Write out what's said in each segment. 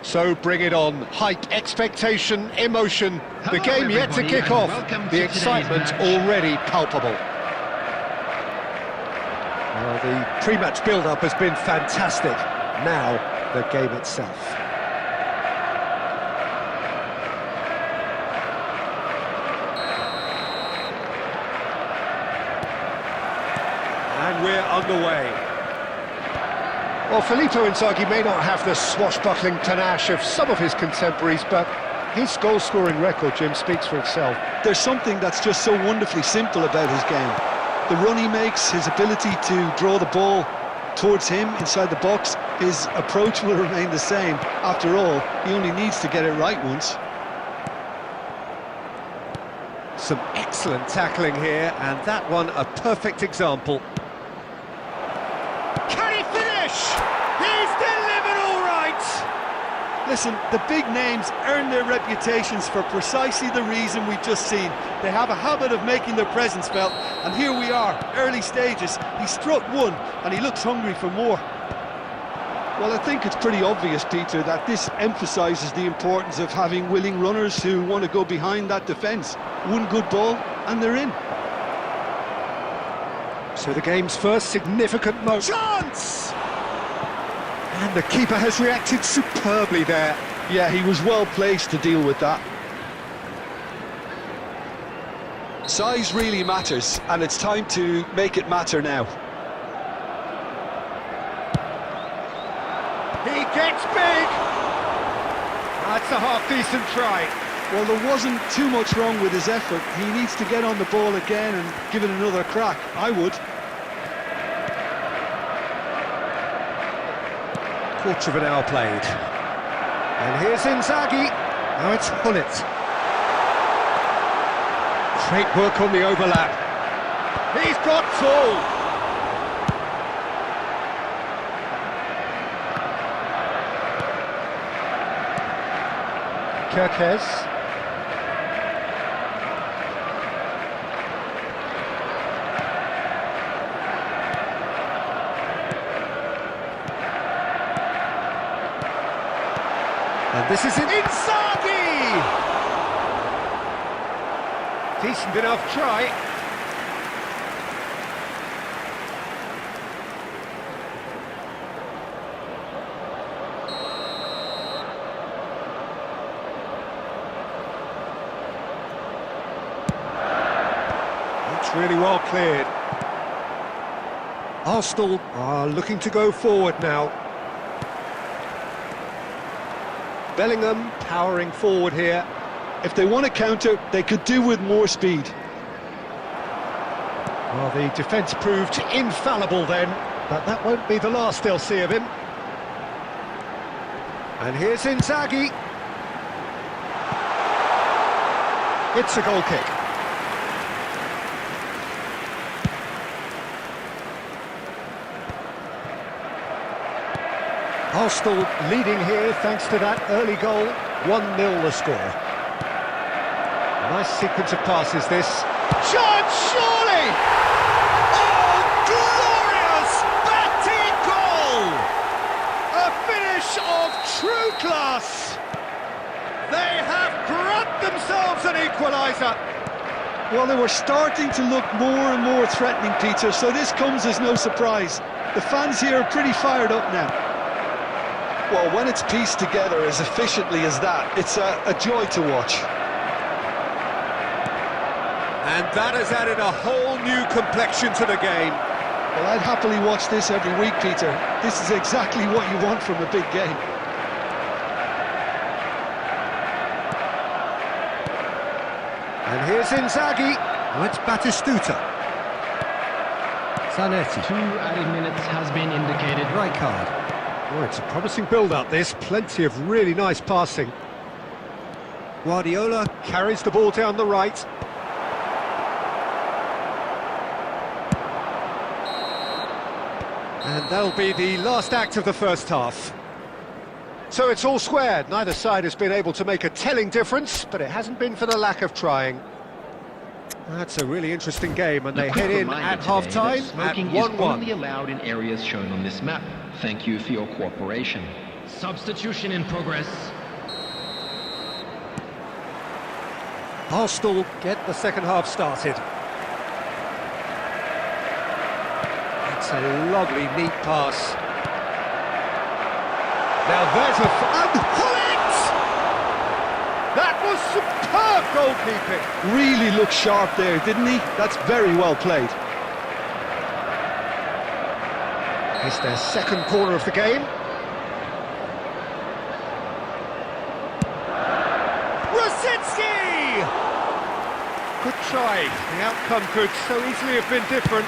So bring it on. Hype, expectation, emotion. The game yet to kick off. The excitement already palpable. Well, the pre-match build-up has been fantastic. Now, the game itself. And we're underway. Well, Filippo Inzaghi may not have the swashbuckling panache of some of his contemporaries, but his goal-scoring record, Jim, speaks for itself. There's something that's just so wonderfully simple about his game. The run he makes, his ability to draw the ball towards him inside the box, his approach will remain the same. After all, he only needs to get it right once. Some excellent tackling here, and that one a perfect example. Can he finish? He's delivered all right! Listen, the big names earn their reputations for precisely the reason we've just seen. They have a habit of making their presence felt, and here we are, early stages. He struck one, and he looks hungry for more. Well, I think it's pretty obvious, Peter, that this emphasises the importance of having willing runners who want to go behind that defence. One good ball, and they're in. So the game's first significant moment. Chance! And the keeper has reacted superbly there. Yeah, he was well placed to deal with that. Size really matters, and it's time to make it matter now. He gets big! That's a half-decent try. Well, there wasn't too much wrong with his effort. He needs to get on the ball again and give it another crack. I would. Quarter of an hour played. And here's Inzaghi. Now it's Hullet. Great work on the overlap. He's got full. Kirkes. This is it. Inzaghi! Decent enough try. It's really well cleared. Arsenal are looking to go forward now. Bellingham powering forward here. If they want to counter, they could do with more speed. Well, the defence proved infallible then, but that won't be the last they'll see of him. And here's Inzaghi. It's a goal kick. Arsenal leading here thanks to that early goal. 1-0 the score. Nice sequence of passes this. Chance, surely! Oh, glorious! Batty goal! A finish of true class! They have grabbed themselves an equaliser! Well, they were starting to look more and more threatening, Peter, so this comes as no surprise. The fans here are pretty fired up now. Well, when it's pieced together as efficiently as that, it's a joy to watch. And that has added a whole new complexion to the game. Well, I'd happily watch this every week, Peter. This is exactly what you want from a big game. And here's Inzaghi. Oh, it's Batistuta. Zanetti. 2 added minutes has been indicated. Right card. Oh, it's a promising build-up, this. Plenty of really nice passing. Guardiola carries the ball down the right. And that'll be the last act of the first half. So it's all squared. Neither side has been able to make a telling difference, but it hasn't been for the lack of trying. That's a really interesting game, and they head in at half-time at 1-1. Smoking is only allowed in areas shown on this map. Thank you for your cooperation. Substitution in progress. Arsenal get the second half started. It's a lovely, neat pass. Now there's a... And Hullet! That was superb goalkeeping. Really looked sharp there, didn't he? That's very well played. It's their second corner of the game. Rosicki! Good try. The outcome could so easily have been different.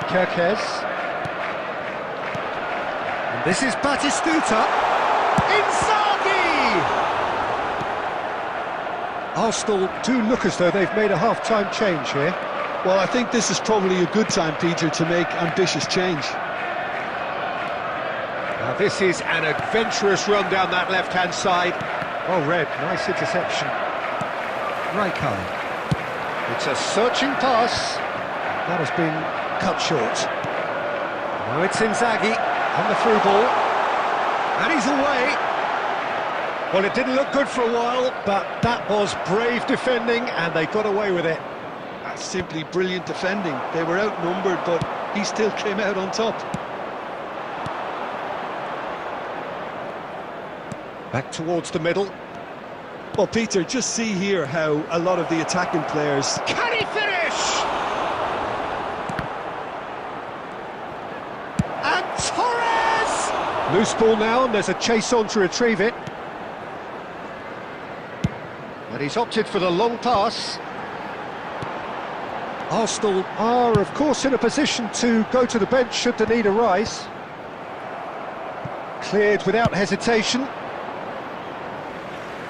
Kerkez. And this is Batistuta. Inzaghi! Arsenal do look as though they've made a half-time change here. Well, I think this is probably a good time, Peter, to make ambitious change. Now this is an adventurous run down that left-hand side. Well read, nice interception. Right card. It's a searching pass. That has been cut short. Now it's Inzaghi on the through ball. And he's away. Well, it didn't look good for a while, but that was brave defending, and they got away with it. That's simply brilliant defending. They were outnumbered, but he still came out on top. Back towards the middle. Well, Peter, just see here how a lot of the attacking players... Can he finish? And Torres! Loose ball now, and there's a chase on to retrieve it. But he's opted for the long pass. Arsenal are, of course, in a position to go to the bench should the need arise. Cleared without hesitation.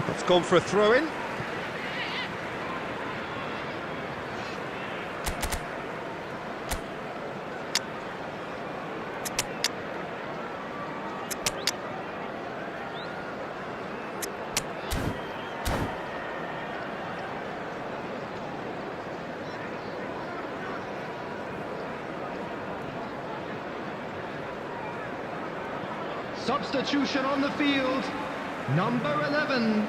It's gone for a throw-in. Substitution on the field. Number 11,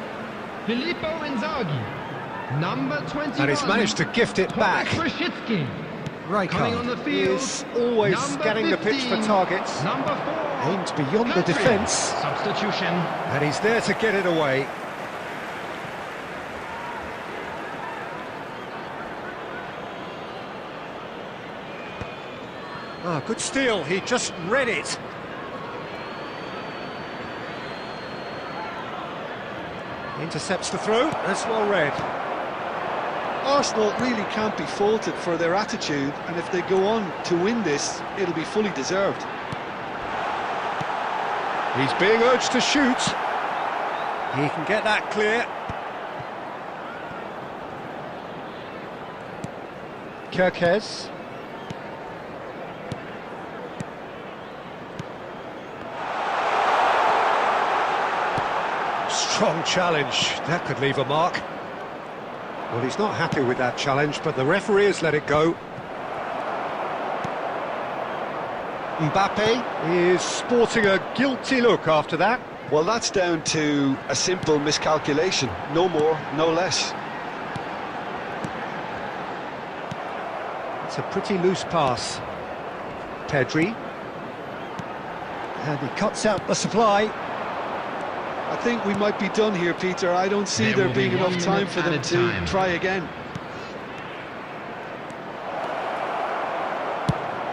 Filippo Inzaghi. Number 21. And he's managed to gift it back. Coming on the field. He's always scanning 15, the pitch for targets. Number 4. Aimed beyond the defence. Substitution. And he's there to get it away. Ah, good steal. He just read it. Intercepts the throw. That's well read. Arsenal really can't be faulted for their attitude, and if they go on to win this, it'll be fully deserved. He's being urged to shoot. He can get that clear. Kirkes. Strong challenge. That could leave a mark. Well, he's not happy with that challenge, but the referee has let it go. Mbappe is sporting a guilty look after that. Well, that's down to a simple miscalculation. No more, no less. It's a pretty loose pass. Pedri. And he cuts out the supply. I think we might be done here, Peter. I don't see there being enough time for them to try again.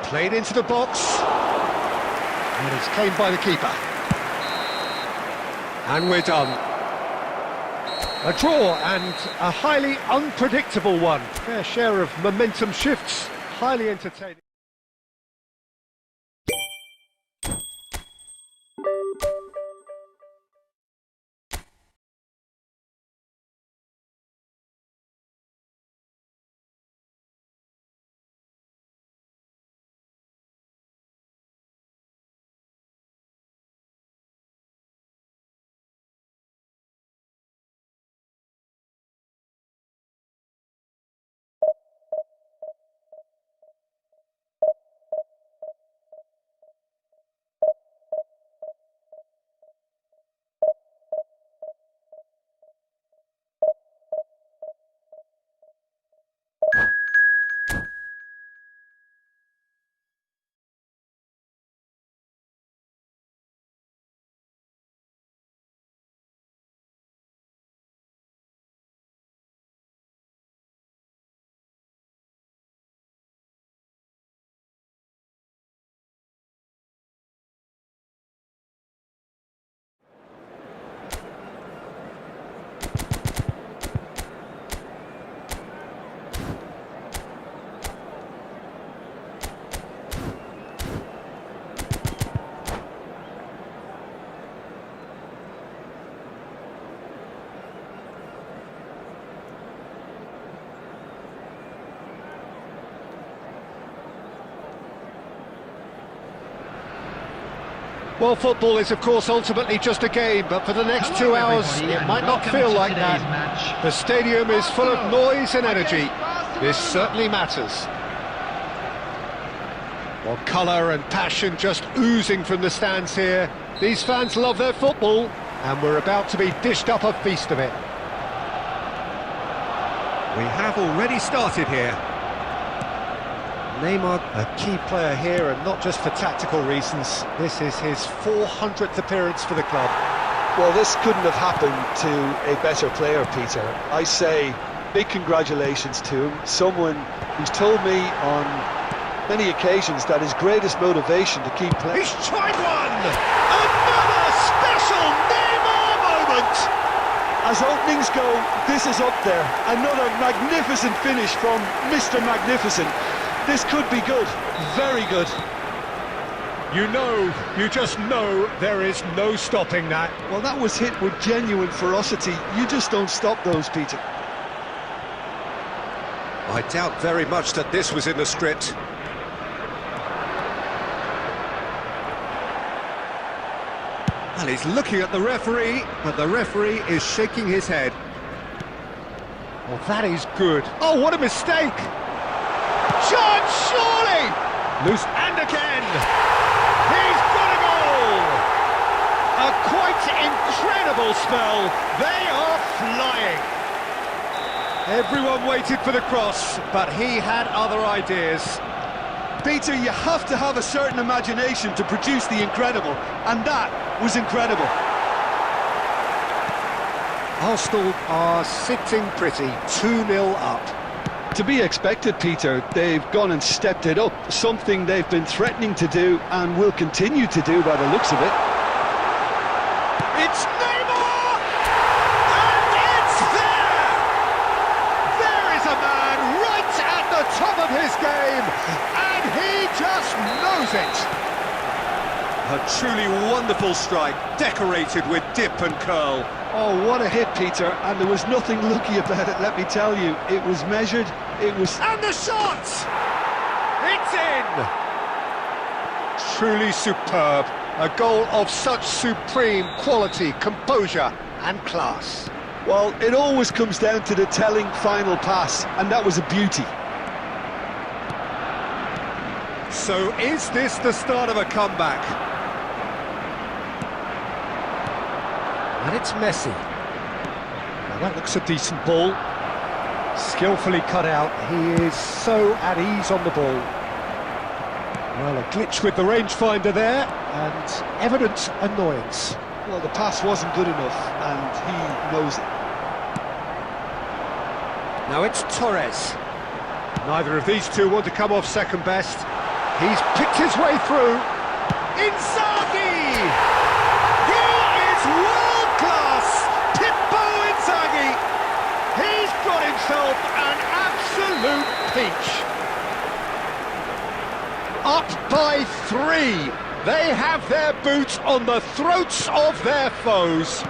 Played into the box. And it's claimed by the keeper. And we're done. A draw, and a highly unpredictable one. Fair share of momentum shifts. Highly entertaining. Well, football is, of course, ultimately just a game, but for the next 2 hours, it might not feel like that. The stadium is full of noise and energy. This certainly matters. Well, colour and passion just oozing from the stands here. These fans love their football, and we're about to be dished up a feast of it. We have already started here. Neymar, a key player here, and not just for tactical reasons. This is his 400th appearance for the club. Well, this couldn't have happened to a better player, Peter. I say big congratulations to him. Someone who's told me on many occasions that his greatest motivation to keep playing... He's tried one! Another special Neymar moment! As openings go, this is up there. Another magnificent finish from Mr. Magnificent. This could be good, very good. You just know there is no stopping that. Well, that was hit with genuine ferocity. You just don't stop those, Peter. I doubt very much that this was in the script. Well, he's looking at the referee, but the referee is shaking his head. Well, that is good. Oh, what a mistake! Chance, surely! Loose, and again! He's got a goal! What incredible spell! They are flying! Everyone waited for the cross, but he had other ideas. Peter, you have to have a certain imagination to produce the incredible, and that was incredible. Arsenal are sitting pretty, 2-0 up. To be expected, Peter. They've gone and stepped it up, something they've been threatening to do and will continue to do by the looks of it. It's Neymar! And it's there! There is a man right at the top of his game, and he just knows it. A truly wonderful strike, decorated with dip and curl. Oh, what a hit, Peter, and there was nothing lucky about it, let me tell you. It was measured, it was... And the shot! It's in! Truly superb. A goal of such supreme quality, composure and class. Well, it always comes down to the telling final pass, and that was a beauty. So is this the start of a comeback? And it's Messi. Now that looks a decent ball. Skillfully cut out. He is so at ease on the ball. Well, a glitch with the rangefinder there, and evident annoyance. Well, the pass wasn't good enough, and he knows it. Now it's Torres. Neither of these two want to come off second best. He's picked his way through. Inzaghi! He is world-class! Pippo Inzaghi! He's got himself an absolute peach. Up by 3. They have their boot on the throats of their foes.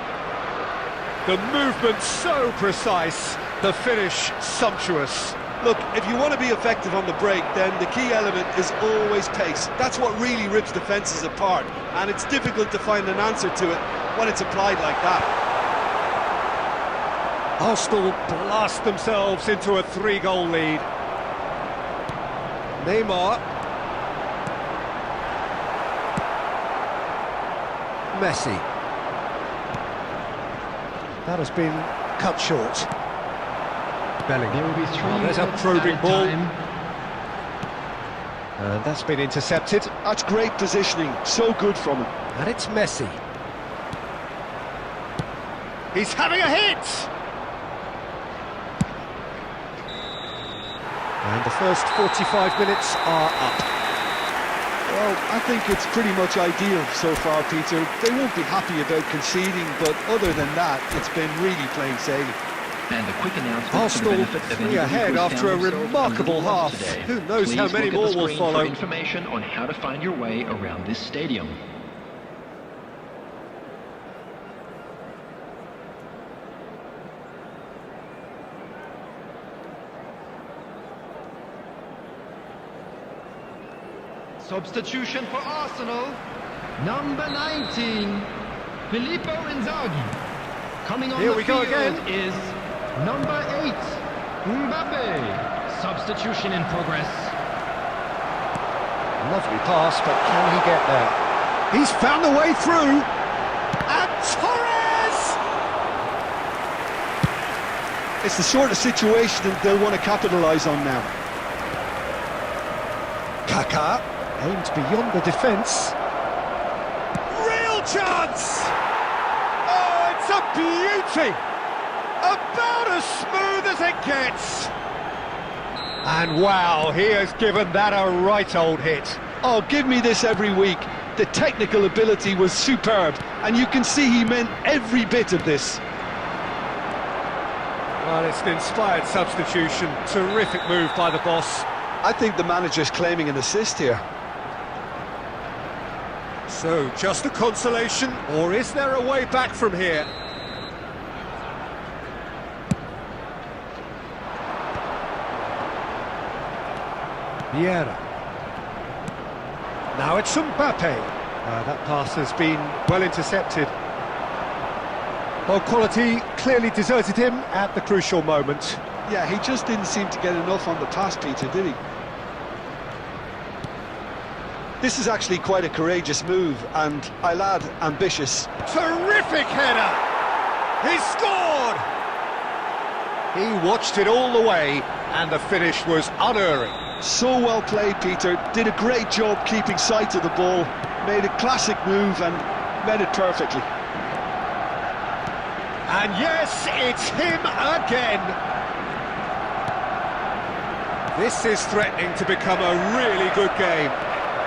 The movement so precise, the finish sumptuous. Look, if you want to be effective on the break, then the key element is always pace. That's what really rips defences apart, and it's difficult to find an answer to it when it's applied like that. Arsenal blast themselves into a 3-goal lead. Neymar. Messi. That has been cut short. Bellingham. There will be 3 there's a probing ball. time. And that's been intercepted. That's great positioning, so good from him. And it's Messi. He's having a hit! And the first 45 minutes are up. Well, I think it's pretty much ideal so far, Peter. They won't be happy about conceding, but other than that, it's been really plain sailing. And a quick announcement Arsenal for the benefit of 3 anybody ahead who has after a found themselves remarkable a little lost half. today. Who knows Please how many look at more the will screen follow. for information on how to find your way around this stadium. Substitution for Arsenal, number 19, Filippo Inzaghi. Coming on Here the we go field again. is number 8, Mbappe. Substitution in progress. Lovely pass, but can he get there? He's found a way through. And Torres! It's the sort of situation that they'll want to capitalise on now. Kaká aimed beyond the defence. Real chance! Oh, it's a beauty! About as smooth as it gets. And wow, he has given that a right old hit. Oh, give me this every week. The technical ability was superb, and you can see he meant every bit of this. Well, it's an inspired substitution. Terrific move by the boss. I think the manager's claiming an assist here. So, just a consolation, or is there a way back from here? Vieira. Now it's Mbappe. That pass has been well intercepted. Well, quality clearly deserted him at the crucial moment. Yeah, he just didn't seem to get enough on the pass, Peter, did he? This is actually quite a courageous move, and I'll add, ambitious. Terrific header! He scored! He watched it all the way, and the finish was unerring. So well played, Peter. Did a great job keeping sight of the ball. Made a classic move and met it perfectly. And yes, it's him again. This is threatening to become a really good game.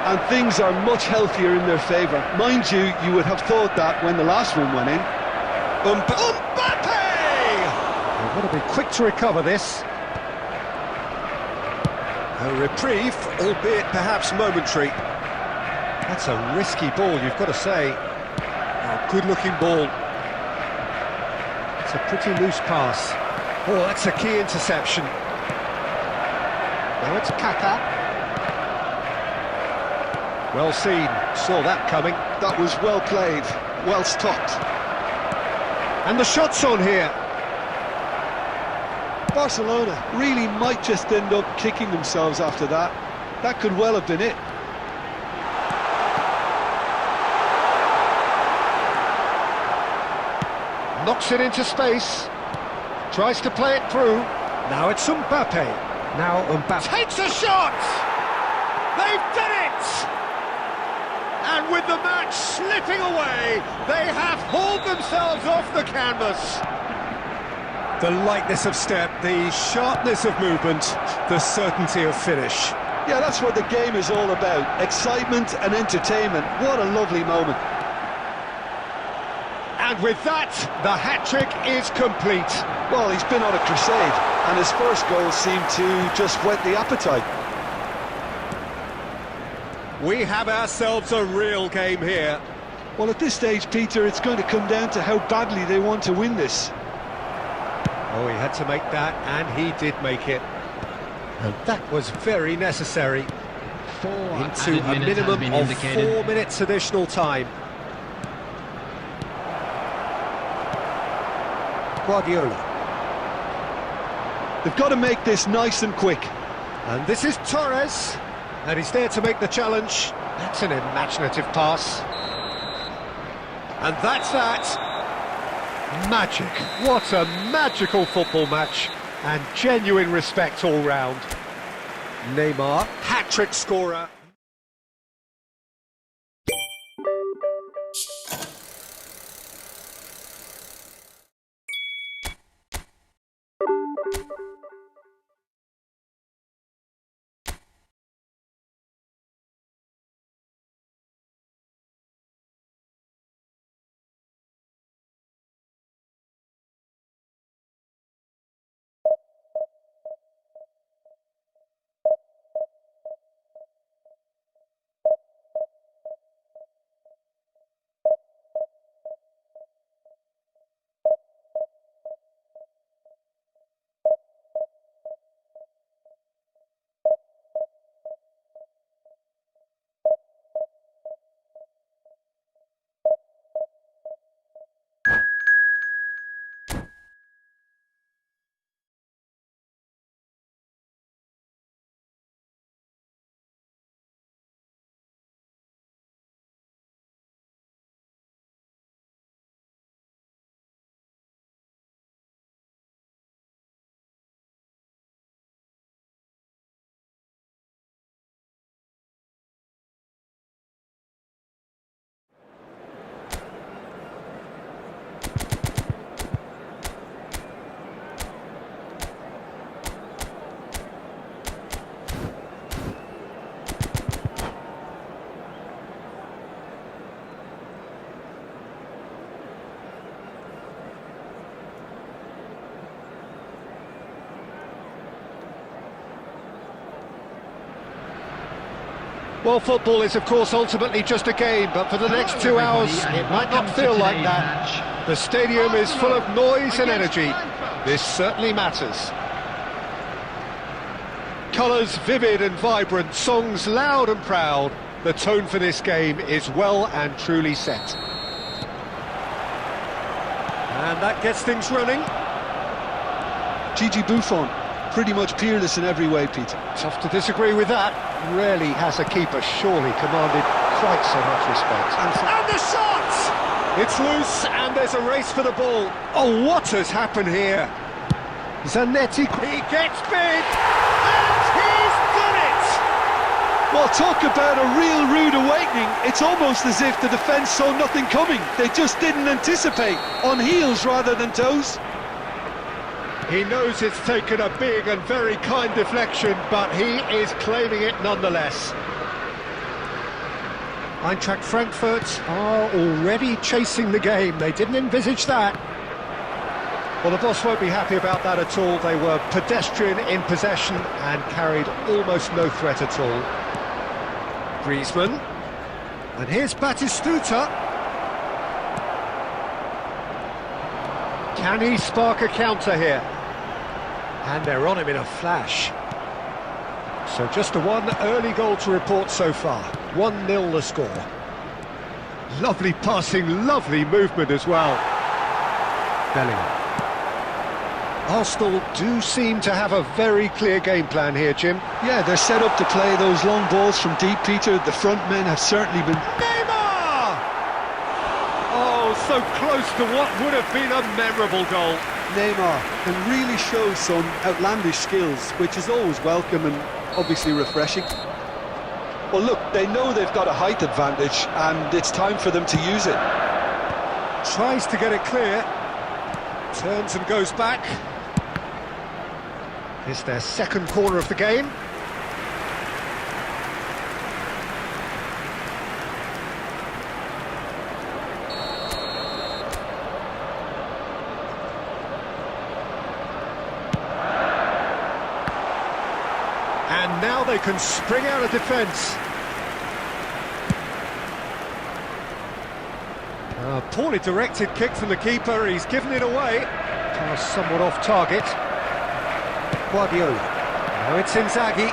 And things are much healthier in their favour. Mind you, you would have thought that when the last one went in. Mbappe! They've got to be quick to recover this. A reprieve, albeit perhaps momentary. That's a risky ball, you've got to say. Oh, good-looking ball. It's a pretty loose pass. Oh, that's a key interception. Now it's Kaka. Well seen, saw that coming. That was well played, well stopped. And the shot's on here. Barcelona really might just end up kicking themselves after that. That could well have been it. Knocks it into space. Tries to play it through. Now it's Mbappe. Now Mbappe takes a shot! They've done it! And with the match slipping away, they have hauled themselves off the canvas. The lightness of step, the sharpness of movement, the certainty of finish. Yeah, that's what the game is all about. Excitement and entertainment. What a lovely moment. And with that, the hat-trick is complete. Well, he's been on a crusade, and his first goal seemed to just whet the appetite. We have ourselves a real game here. Well, at this stage, Peter, it's going to come down to how badly they want to win this. Oh, he had to make that, and he did make it. And that was very necessary. Into a minimum of 4 minutes additional time. Guardiola. They've got to make this nice and quick. And this is Torres, and he's there to make the challenge. That's an imaginative pass. And that's that. Magic. What a magical football match, and genuine respect all round. Neymar, hat-trick scorer. Well, football is, of course, ultimately just a game, but for the next 2 hours, it might not feel like that. The stadium is full of noise and energy. This certainly matters. Colours vivid and vibrant, songs loud and proud. The tone for this game is well and truly set. And that gets things running. Gigi Buffon pretty much peerless in every way, Peter. Tough to disagree with that. Rarely has a keeper surely commanded quite so much respect. And the shot! It's loose, and there's a race for the ball. Oh, what has happened here? Zanetti, he gets big, and he's done it! Well, talk about a real rude awakening. It's almost as if the defence saw nothing coming. They just didn't anticipate, on heels rather than toes. He knows it's taken a big and very kind deflection, but he is claiming it nonetheless. Eintracht Frankfurt are already chasing the game. They didn't envisage that. Well, the boss won't be happy about that at all. They were pedestrian in possession and carried almost no threat at all. Griezmann. And here's Batistuta. Can he spark a counter here? And they're on him in a flash. So just the one early goal to report so far. 1-0 the score. Lovely passing, lovely movement as well. Bellingham. Arsenal do seem to have a very clear game plan here, Jim. Yeah, they're set up to play those long balls from deep, Peter. The front men have certainly been... Neymar! Oh, so close to what would have been a memorable goal. Neymar can really show some outlandish skills, which is always welcome and obviously refreshing. Well, look, they know they've got a height advantage, and it's time for them to use it. Tries to get it clear. Turns and goes back. It's their second corner of the game. And now they can spring out of defence. A poorly directed kick from the keeper, he's given it away. Pass somewhat off target. Guardiola. Now it's Inzaghi.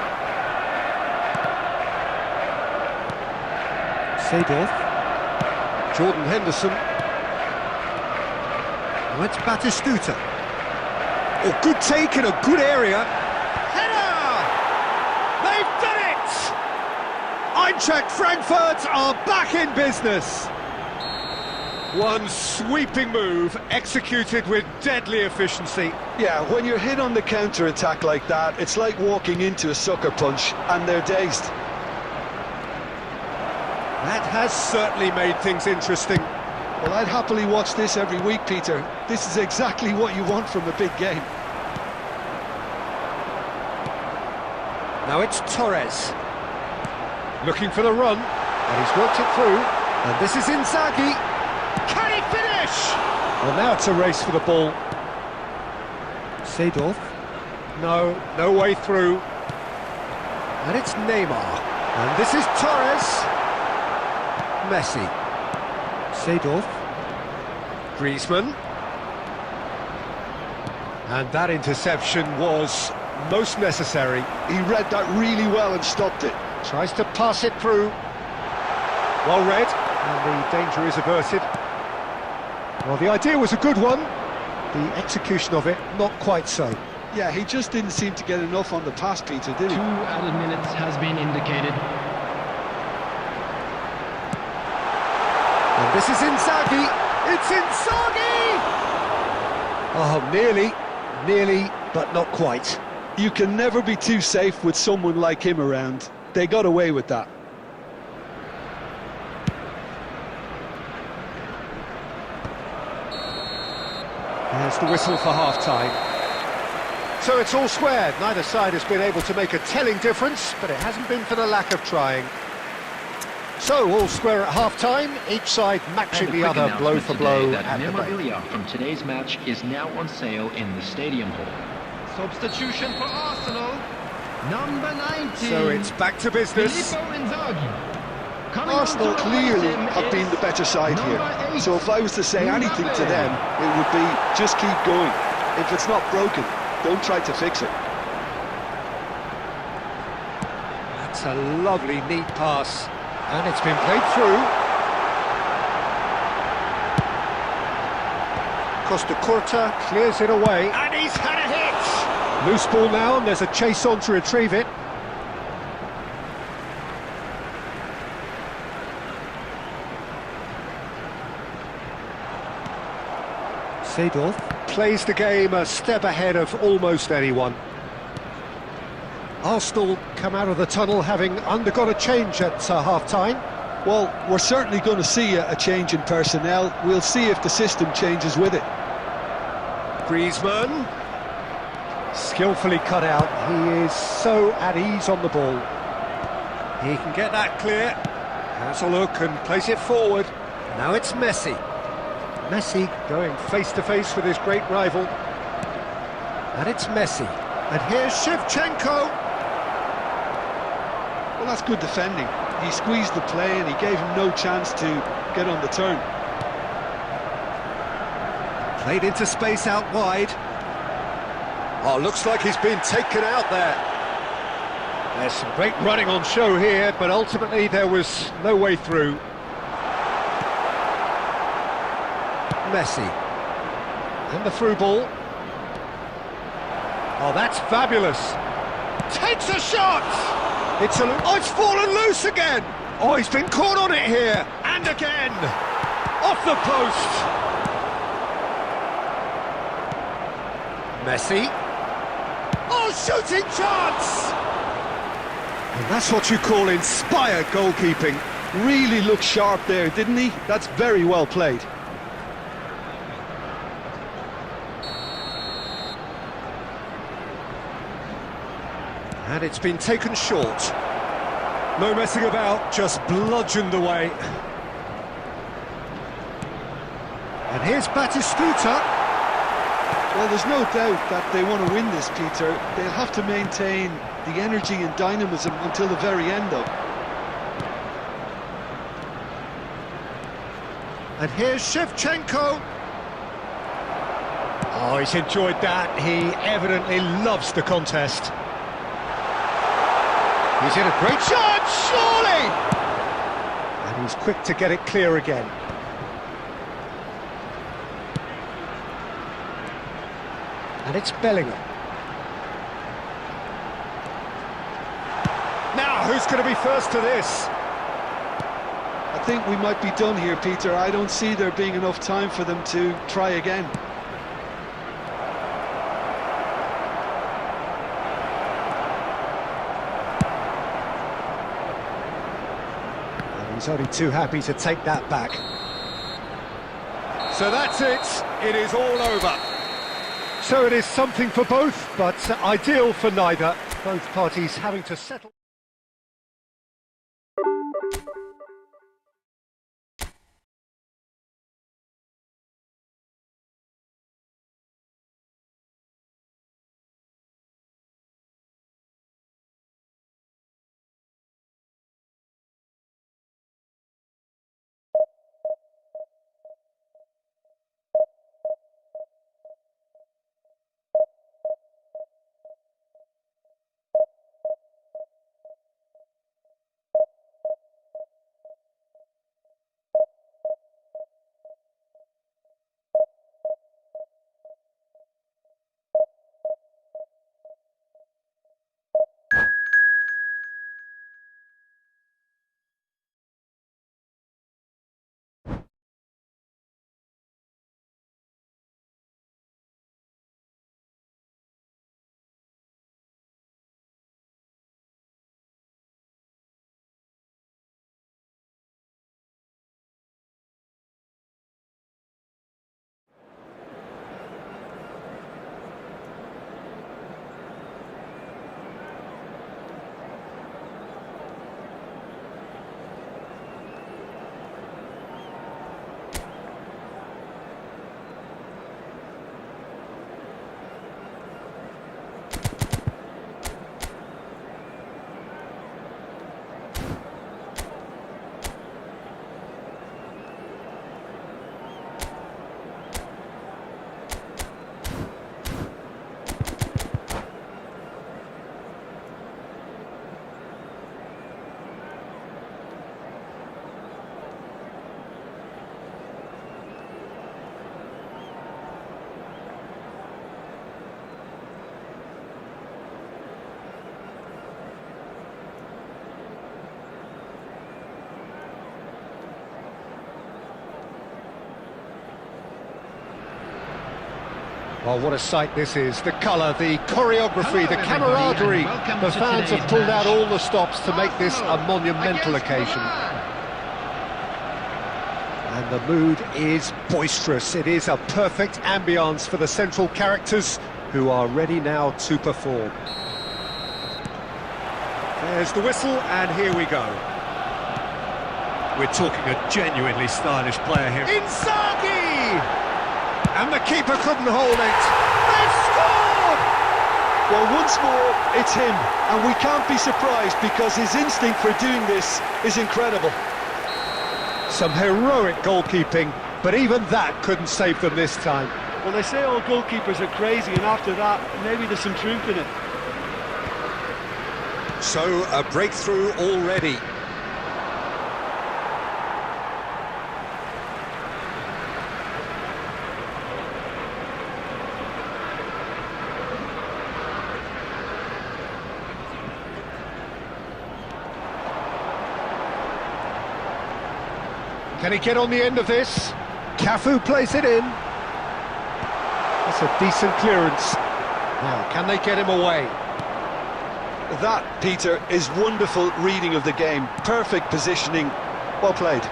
Seedorf. Jordan Henderson. Now it's Batistuta. Oh, good take in a good area. Header! They've done it! Eintracht Frankfurt are back in business. One sweeping move, executed with deadly efficiency. Yeah, when you're hit on the counter-attack like that, it's like walking into a sucker punch, and they're dazed. That has certainly made things interesting. Well, I'd happily watch this every week, Peter. This is exactly what you want from a big game. Now it's Torres. Looking for the run, and he's worked it through. And this is Inzaghi. Can he finish? Well, now it's a race for the ball. Seedorf. No way through. And it's Neymar. And this is Torres. Messi. Seedorf. Griezmann. And that interception was most necessary. He read that really well and stopped it. Tries to pass it through. Well read, and the danger is averted. Well, the idea was a good one. The execution of it, not quite so. Yeah, he just didn't seem to get enough on the pass, Peter, did he? 2 added minutes has been indicated. And this is Inzaghi. It's Inzaghi! Oh, nearly, but not quite. You can never be too safe with someone like him around. They got away with that. There's the whistle for half-time. So it's all squared. Neither side has been able to make a telling difference, but it hasn't been for the lack of trying. So all square at half-time, each side matching the other blow for blow at the break. Memorabilia from today's match is now on sale in the stadium hall. Substitution for Arsenal, number 19. So it's back to business. Arsenal clearly have been the better side here. So if I was to say anything to them, it would be just keep going. If it's not broken, don't try to fix it. That's a lovely, neat pass. And it's been played through. Costa Curta clears it away. And he's had a hit! Loose ball now, and there's a chase on to retrieve it. Seedorf plays the game a step ahead of almost anyone. Arsenal come out of the tunnel having undergone a change at half-time. Well, we're certainly going to see a change in personnel. We'll see if the system changes with it. Griezmann, skillfully cut out. He is so at ease on the ball. He can get that clear. Has a look and plays it forward. Now it's Messi. Messi going face-to-face with his great rival. And it's Messi. And here's Shevchenko. Well, that's good defending. He squeezed the play and he gave him no chance to get on the turn. Played into space out wide. Oh, looks like he's been taken out there. There's some great running on show here, but ultimately there was no way through. Messi. And the through ball. Oh, that's fabulous. Takes a shot! Oh, it's fallen loose again! Oh, he's been caught on it here! And again! Off the post! Messi. Oh, shooting chance! And that's what you call inspired goalkeeping. Really looked sharp there, didn't he? That's very well played. And it's been taken short. No messing about, just bludgeoned away. And here's Batistuta. Well, there's no doubt that they want to win this, Peter. They'll have to maintain the energy and dynamism until the very end, though. And here's Shevchenko. Oh, he's enjoyed that. He evidently loves the contest. He's in a great shot, surely! And he's quick to get it clear again. And it's Bellingham. Now, who's going to be first to this? I think we might be done here, Peter. I don't see there being enough time for them to try again. He's only too happy to take that back. So that's it. It is all over. So it is something for both, but ideal for neither. Both parties having to settle. Well, what a sight this is. The colour, the choreography, Hello, the everybody, camaraderie. and welcome The to fans today's have pulled out match. all the stops to make this a Arsenal monumental against occasion. Milan. And the mood is boisterous. It is a perfect ambience for the central characters who are ready now to perform. There's the whistle, and here we go. We're talking a genuinely stylish player here. Inzaghi! And the keeper couldn't hold it. They've scored! Well, once more, it's him, and we can't be surprised because his instinct for doing this is incredible. Some heroic goalkeeping, but even that couldn't save them this time. Well, they say all goalkeepers are crazy, and after that, maybe there's some truth in it. So, a breakthrough already. Can he get on the end of this? Cafu plays it in. That's a decent clearance. Now, can they get him away? That, Peter, is wonderful reading of the game. Perfect positioning. Well played.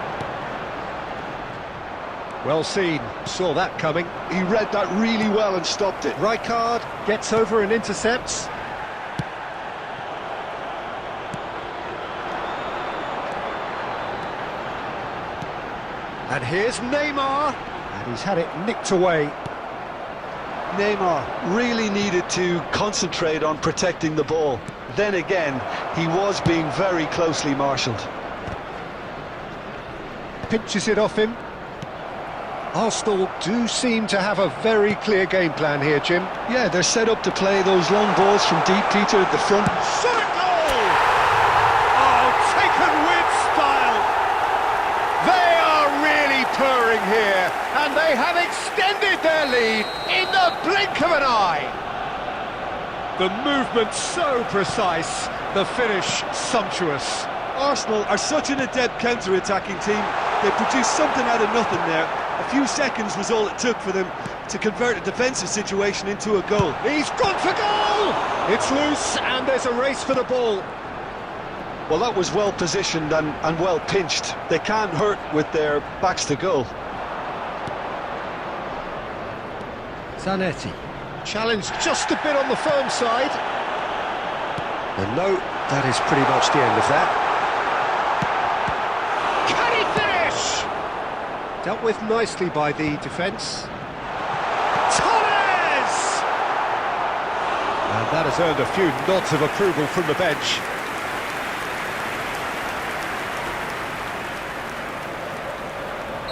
Well seen. Saw that coming. He read that really well and stopped it. Rijkaard gets over and intercepts. And here's Neymar. And he's had it nicked away. Neymar really needed to concentrate on protecting the ball. Then again, he was being very closely marshalled. Pinches it off him. Arsenal do seem to have a very clear game plan here, Jim. Yeah, they're set up to play those long balls from deep, Peter, at the front. Shot it goal! Oh, taken with style. They are really purring here, and they have extended their lead in the blink of an eye. The movement so precise, the finish sumptuous. Arsenal are such an adept counter-attacking team. They produced something out of nothing there. A few seconds was all it took for them to convert a defensive situation into a goal. He's gone for goal! It's loose, and there's a race for the ball. Well, that was well positioned and well pinched. They can't hurt with their backs to goal. Zanetti. Challenged just a bit on the firm side. And no, that is pretty much the end of that. Can he finish? Dealt with nicely by the defence. Torres! And that has earned a few nods of approval from the bench.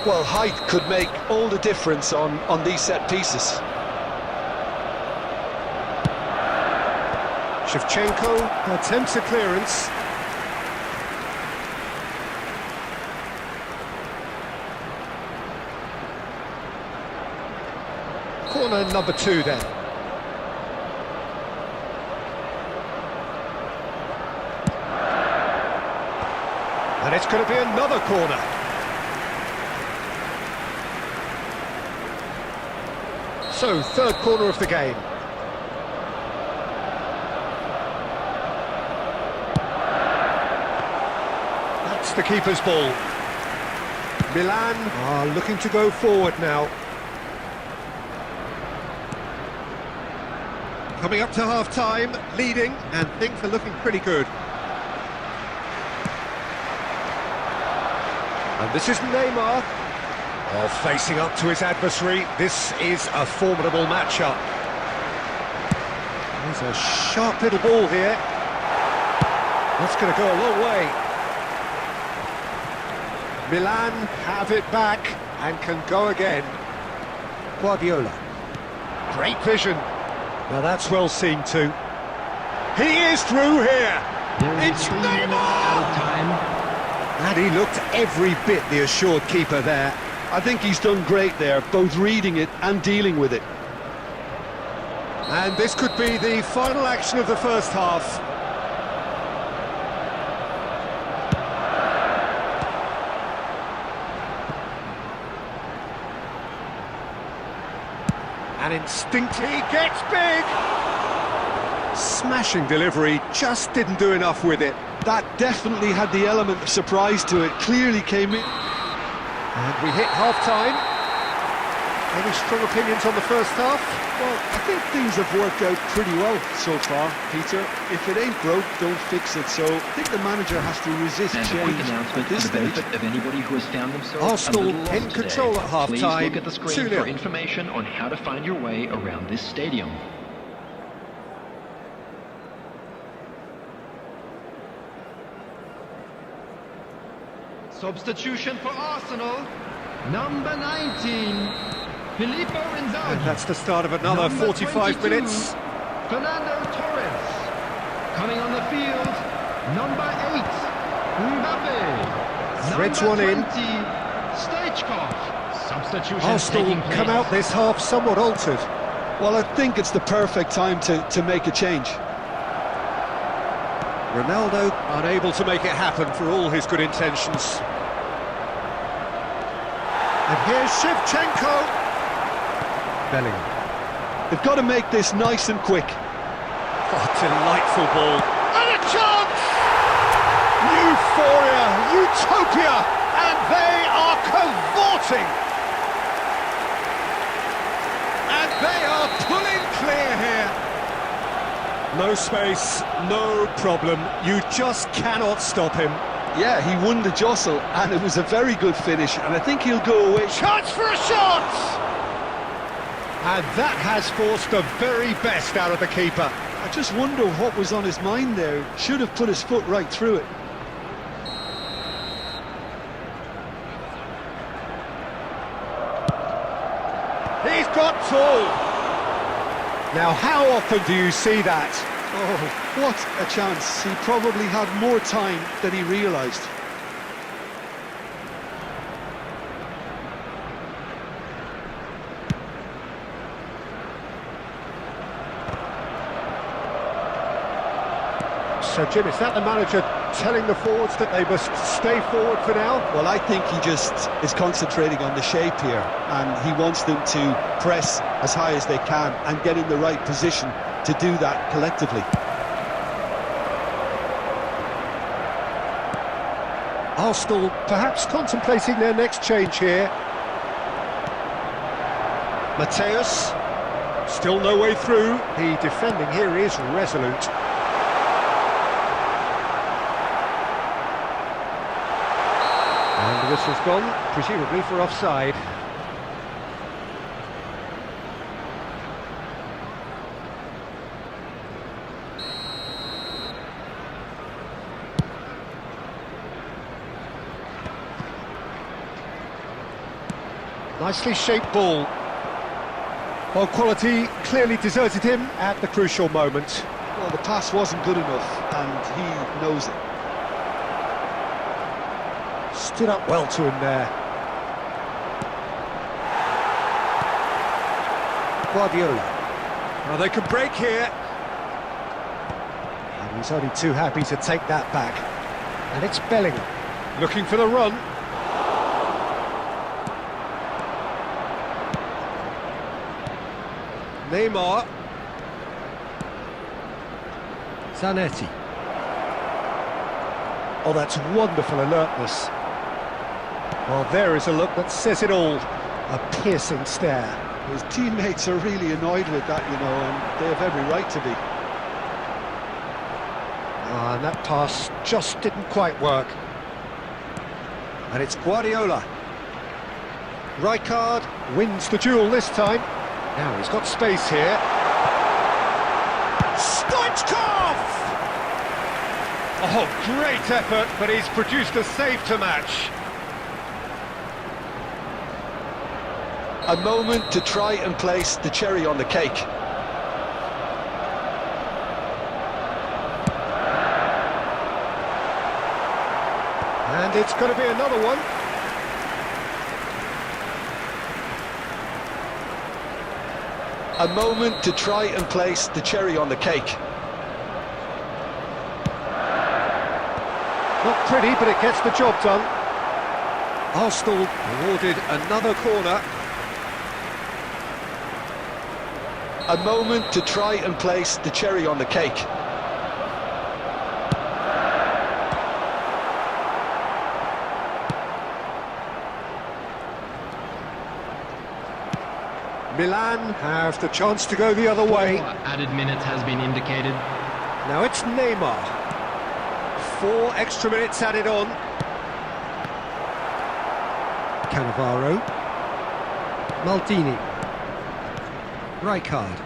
Well, height could make all the difference on these set pieces. Shevchenko attempts a clearance. Corner number 2 then. And it's going to be another corner. So, third corner of the game. That's the keeper's ball. Milan are looking to go forward now. Coming up to half-time, leading, and things are looking pretty good. And this is Neymar. Oh, facing up to his adversary. This is a formidable matchup. There's a sharp little ball here. That's going to go a long way. Milan have it back and can go again. Guardiola. Great vision. Now that's well seen too. He is through here. It's Neymar! And he looked every bit the assured keeper there. I think he's done great there, both reading it and dealing with it. And this could be the final action of the first half. And instinctively he gets big! Smashing delivery, just didn't do enough with it. That definitely had the element of surprise to it, clearly came in. And we hit half-time. Any strong opinions on the first half? Well, I think things have worked out pretty well so far, Peter. If it ain't broke, don't fix it. So I think the manager has to resist And a change quick announcement at this for the stage. benefit of anybody who has found themselves Arsenal a little lost in control today. at half-time. Please look at the screen 2-0. for information on how to find your way around this stadium. Substitution for Arsenal, number 19, Filippo Inzaghi. And that's the start of another Number 45 22, minutes. Fernando Torres. Coming on the field, number 8, Mbappe. Threads Number one in. 20, Stoichkov. Substitution Arsenal taking place. come out this half somewhat altered. Well, I think it's the perfect time to make a change. Ronaldo unable to make it happen for all his good intentions. And here's Shevchenko. Bellingham. They've got to make this nice and quick. Oh, delightful ball. And a chance! Euphoria, utopia, and they are cavorting. And they are pulling clear here. No space, no problem. You just cannot stop him. Yeah, he won the jostle, and it was a very good finish, and I think he'll go away. Chance for a shot! And that has forced the very best out of the keeper. I just wonder what was on his mind there. Should have put his foot right through it. He's got tall. Now, how often do you see that? Oh, what a chance. He probably had more time than he realised. So, Jim, is that the manager telling the forwards that they must stay forward for now? Well, I think he just is concentrating on the shape here, and he wants them to press as high as they can and get in the right position to do that collectively. Arsenal perhaps contemplating their next change here. Mateus, still no way through. The defending here is resolute. And the whistle's gone, presumably for offside. Nicely shaped ball. Well, quality clearly deserted him at the crucial moment. Well, the pass wasn't good enough, and he knows it. Stood up well to him there. Guardiola. Well, they can break here. And he's only too happy to take that back. And it's Bellingham, looking for the run. Neymar. Zanetti. Oh, that's wonderful alertness. Well, there is a look that says it all. A piercing stare. His teammates are really annoyed with that, you know, and they have every right to be. And that pass just didn't quite work. And it's Guardiola. Rijkaard wins the duel this time. Now he's got space here. Stoichkov! Oh, great effort, but he's produced a save to match. A moment to try and place the cherry on the cake. And it's going to be another one. A moment to try and place the cherry on the cake. Not pretty, but it gets the job done. Arsenal awarded another corner. A moment to try and place the cherry on the cake. Milan have the chance to go the other way. Added minutes has been indicated. Now it's Neymar. 4 extra minutes added on. Cannavaro. Maldini. Rijkaard.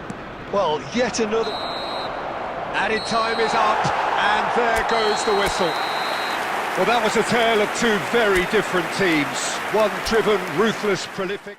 Well, yet another... Added time is up, and there goes the whistle. Well, that was a tale of 2 very different teams. One driven, ruthless, prolific.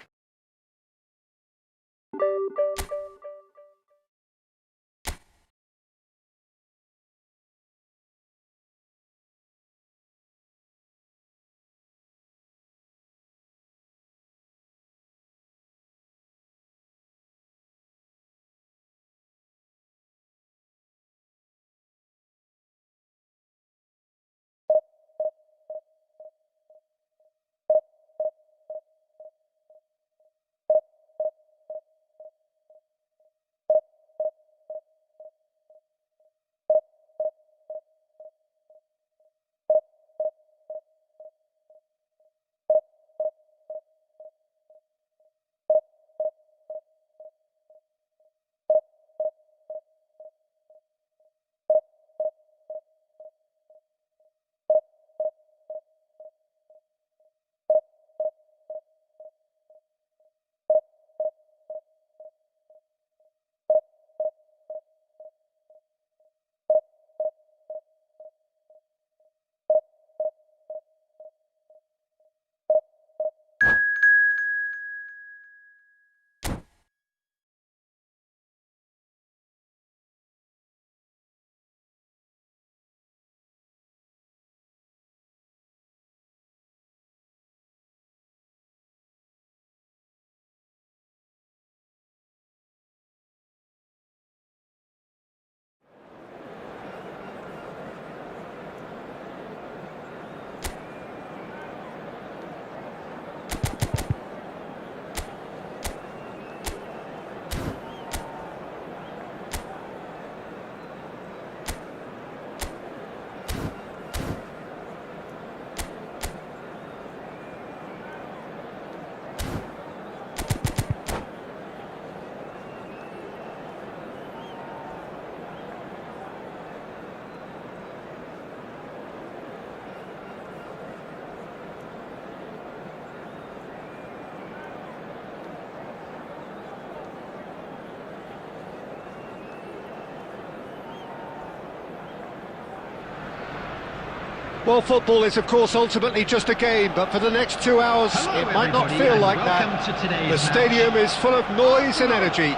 Well, football is, of course, ultimately just a game, but for the next 2 hours, Hello, it might not feel like that. The stadium is full of noise and energy.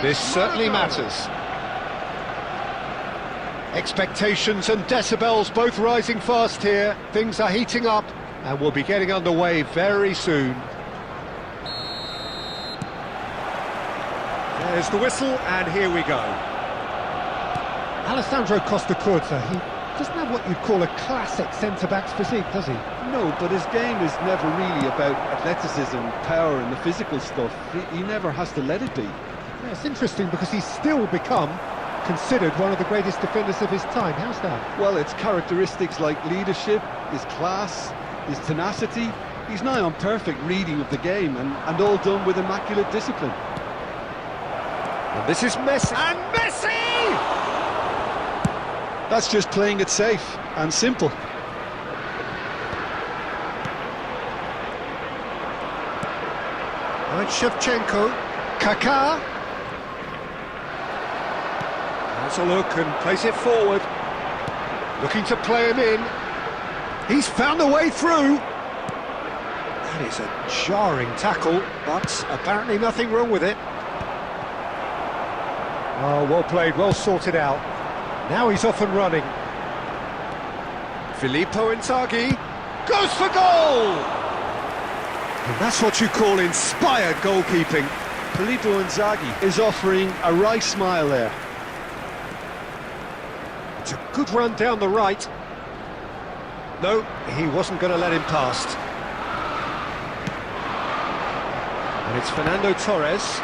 This certainly matters. Expectations and decibels both rising fast here. Things are heating up, and we'll be getting underway very soon. There's the whistle, and here we go. Alessandro Costa Curta, he doesn't have what you'd call a classic centre-back's physique, does he? No, but his game is never really about athleticism, power and the physical stuff. He never has to let it be. Yeah, it's interesting because he's still become considered one of the greatest defenders of his time. How's that? Well, it's characteristics like leadership, his class, his tenacity. He's nigh on perfect reading of the game and all done with immaculate discipline. And this is Messi. And Messi! That's just playing it safe and simple. Right, Shevchenko, Kaká. Has a look and plays it forward. Looking to play him in. He's found a way through. That is a jarring tackle, but apparently nothing wrong with it. Oh, well played, well sorted out. Now he's off and running. Filippo Inzaghi goes for goal! And that's what you call inspired goalkeeping. Filippo Inzaghi is offering a right smile there. It's a good run down the right. No, he wasn't going to let him past. And it's Fernando Torres.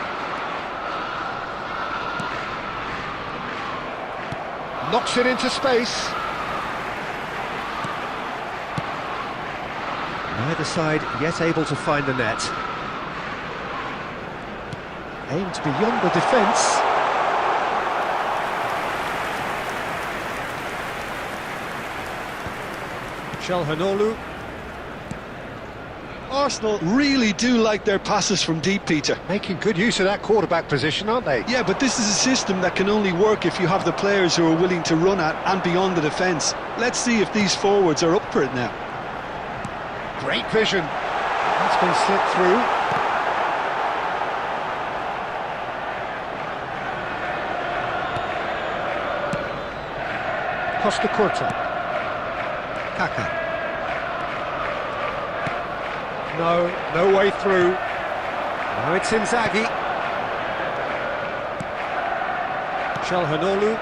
Knocks it into space. Neither side yet able to find the net. Aimed beyond the defence. Çalhanoğlu. Arsenal really do like their passes from deep, Peter. Making good use of that quarterback position, aren't they? Yeah, but this is a system that can only work if you have the players who are willing to run at and beyond the defence. Let's see if these forwards are up for it now. Great vision. That's been slipped through. Costa Curta. Kaka. No way through. Now it's Inzaghi. Çalhanoğlu.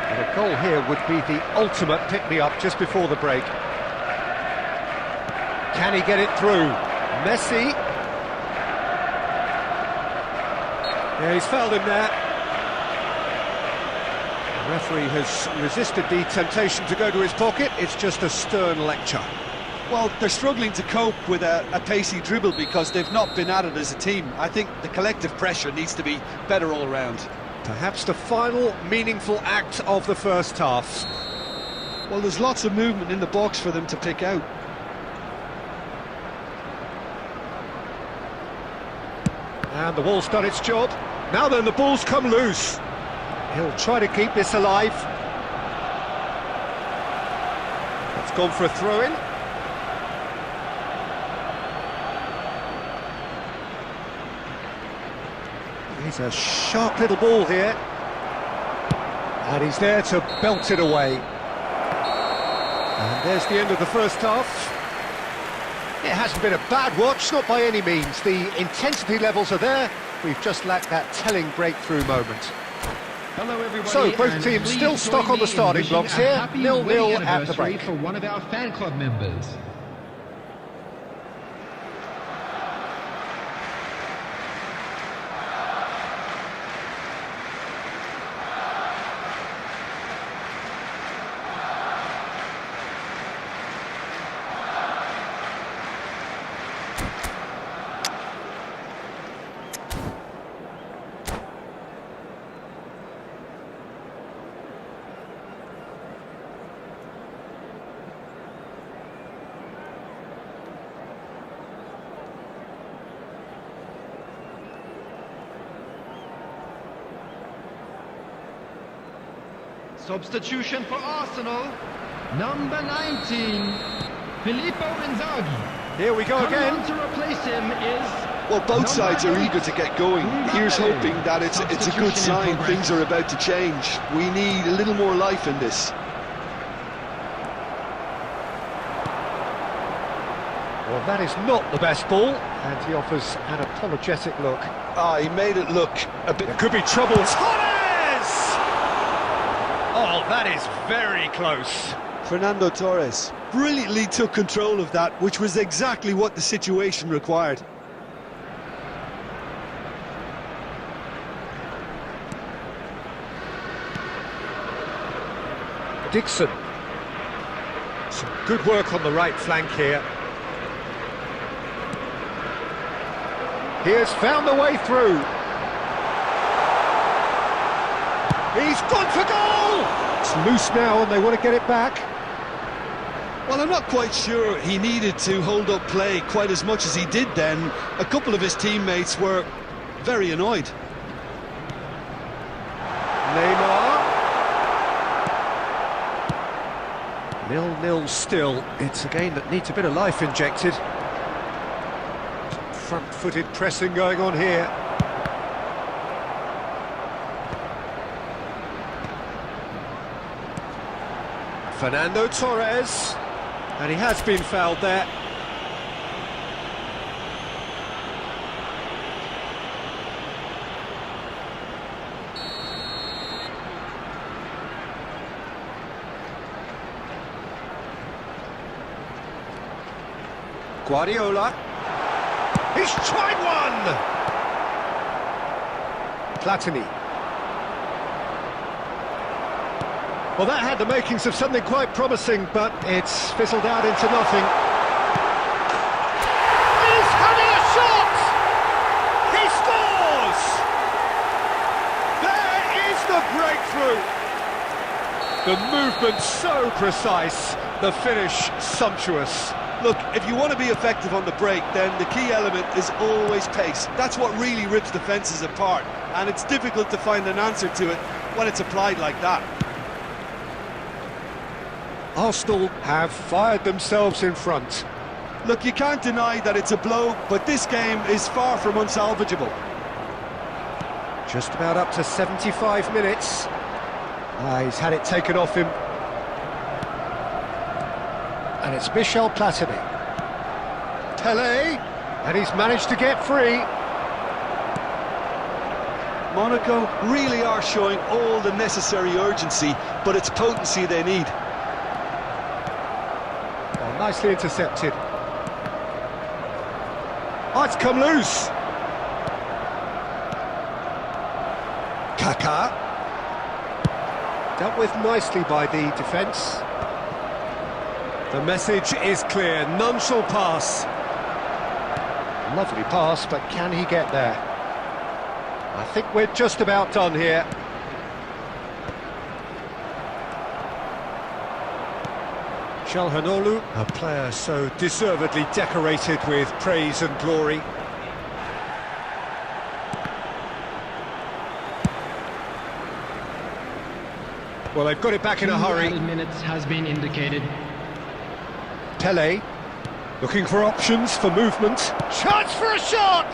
And a goal here would be the ultimate pick-me-up just before the break. Can he get it through? Messi. Yeah, he's fouled him there. The referee has resisted the temptation to go to his pocket. It's just a stern lecture. Well, they're struggling to cope with a pacey dribble because they've not been at it as a team. I think the collective pressure needs to be better all around. Perhaps the final meaningful act of the first half. Well, there's lots of movement in the box for them to pick out. And the ball's done its job. Now then, the ball's come loose. He'll try to keep this alive. It's gone for a throw-in. He's a sharp little ball here. And he's there to belt it away. And there's the end of the first half. It hasn't been a bad watch, not by any means. The intensity levels are there. We've just lacked that telling breakthrough moment. Hello everybody. So both and teams please still stuck join on the me in starting wishing blocks a here. happy 0-0 wedding at the break. anniversary for one of our fan club members. Substitution for Arsenal, number 19, Filippo Inzaghi. Here we go again. Coming on to replace him is... Well, both sides are eager to get going. Here's hoping that it's a good sign. Things are about to change. We need a little more life in this. Well, that is not the best ball, and he offers an apologetic look. He made it look a bit... There could be trouble. Torres! Oh, that is very close. Fernando Torres brilliantly took control of that, which was exactly what the situation required. Dixon. Some good work on the right flank here. He has found the way through. He's gone for goal! It's loose now and they want to get it back. Well, I'm not quite sure he needed to hold up play quite as much as he did then. A couple of his teammates were very annoyed. Neymar. 0-0 still. It's a game that needs a bit of life injected. Front-footed pressing going on here. Fernando Torres, and he has been fouled there. Guardiola. He's tried one! Platini. Well, that had the makings of something quite promising, but it's fizzled out into nothing. He's having a shot! He scores! There is the breakthrough! The movement so precise, the finish sumptuous. Look, if you want to be effective on the break, then the key element is always pace. That's what really rips defences apart, and it's difficult to find an answer to it when it's applied like that. Arsenal have fired themselves in front. Look, you can't deny that it's a blow, but this game is far from unsalvageable. Just about up to 75 minutes. He's had it taken off him. And it's Michel Platini. Tele, and he's managed to get free. Monaco really are showing all the necessary urgency, but it's potency they need. Oh, nicely intercepted. Oh, it's come loose. Kaká. Dealt with nicely by the defence. The message is clear, none shall pass. Lovely pass, but can he get there? I think we're just about done here. Çalhanoğlu, a player so deservedly decorated with praise and glory. Well, they've got it back in a hurry. 2 minutes has been indicated. Tele, looking for options for movement. Chance for a shot!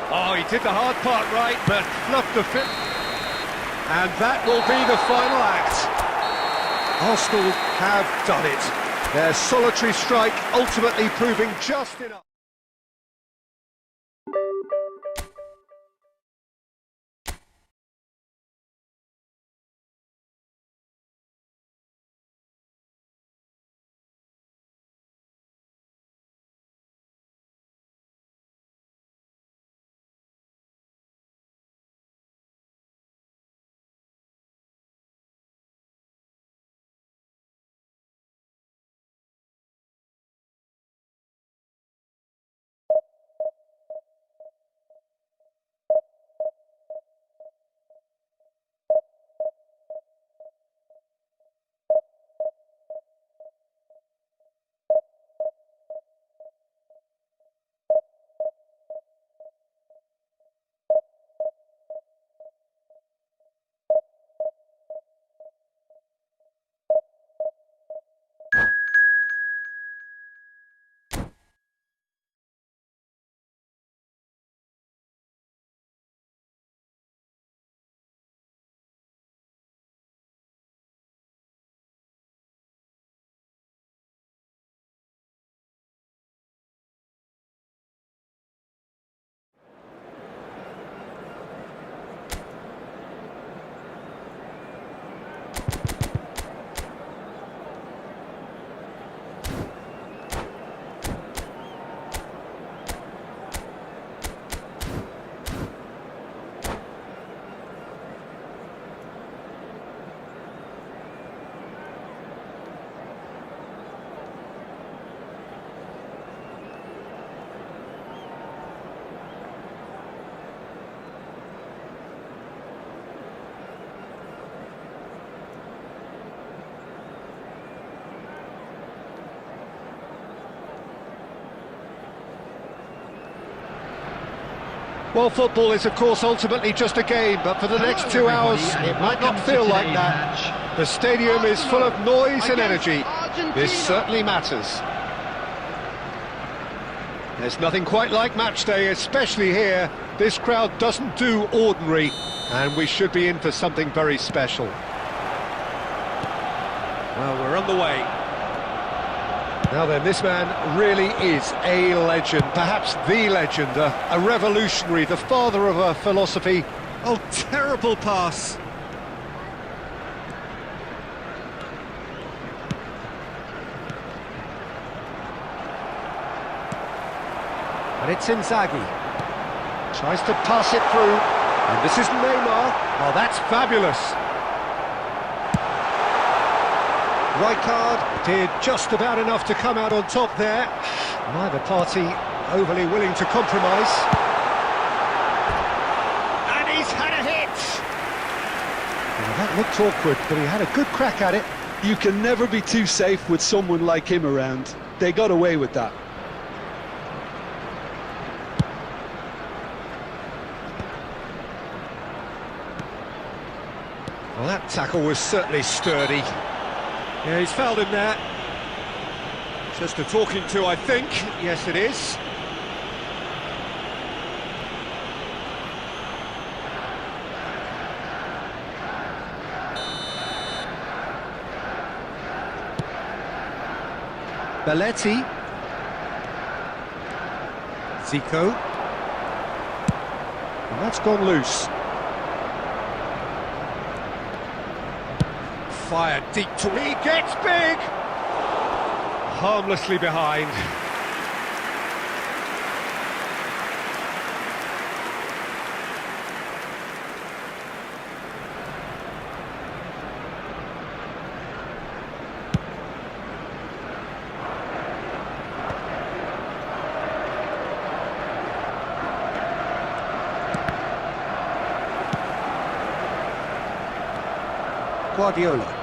Oh, he did the hard part right, but fluffed the fit. And that will be the final act. Arsenal have done it. Their solitary strike ultimately proving just enough. Well, football is, of course, ultimately just a game, but for the next 2 hours, it might not feel like that. The stadium is full of noise and energy. This certainly matters. There's nothing quite like match day, especially here. This crowd doesn't do ordinary, and we should be in for something very special. Well, we're on the way. Now then, this man really is a legend, perhaps the legend, a revolutionary, the father of a philosophy. Oh, terrible pass. And it's Inzaghi. Tries to pass it through, and this is Neymar. Oh, that's fabulous. Right card did just about enough to come out on top there. Neither party overly willing to compromise. And he's had a hit! Well, that looked awkward, but he had a good crack at it. You can never be too safe with someone like him around. They got away with that. Well, that tackle was certainly sturdy. Yeah, he's fouled him there. Just a talking to, I think. Yes, it is. Belletti. Zico. And that's gone loose. Fired deep to... He gets big! Harmlessly behind. Guardiola.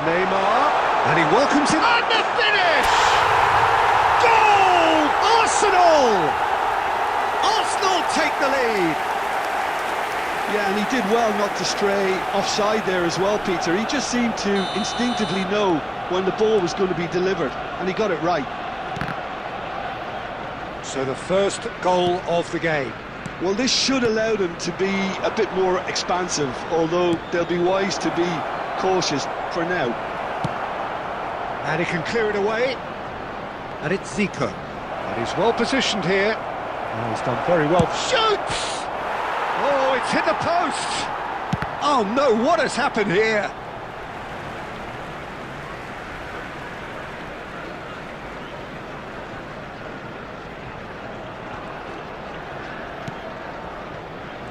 Neymar, and he welcomes him, and the finish! Goal! Arsenal! Arsenal take the lead! Yeah, and he did well not to stray offside there as well, Peter. He just seemed to instinctively know when the ball was going to be delivered, and he got it right. So the first goal of the game. Well, this should allow them to be a bit more expansive, although they'll be wise to be cautious for now. And he can clear it away. And it's Zico. And he's well positioned here. Oh, he's done very well. Shoots! Oh, it's hit the post! Oh no, what has happened here?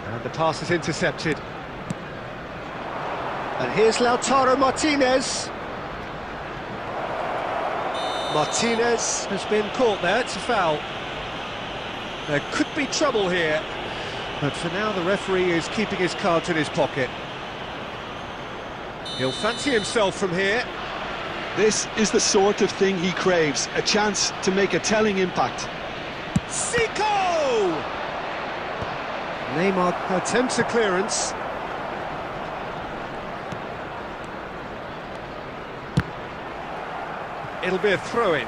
And the pass is intercepted. And here's Lautaro Martinez. Martinez has been caught there, it's a foul. There could be trouble here, but for now the referee is keeping his cards in his pocket. He'll fancy himself from here. This is the sort of thing he craves, a chance to make a telling impact. Zico! Neymar attempts a clearance. It'll be a throw-in.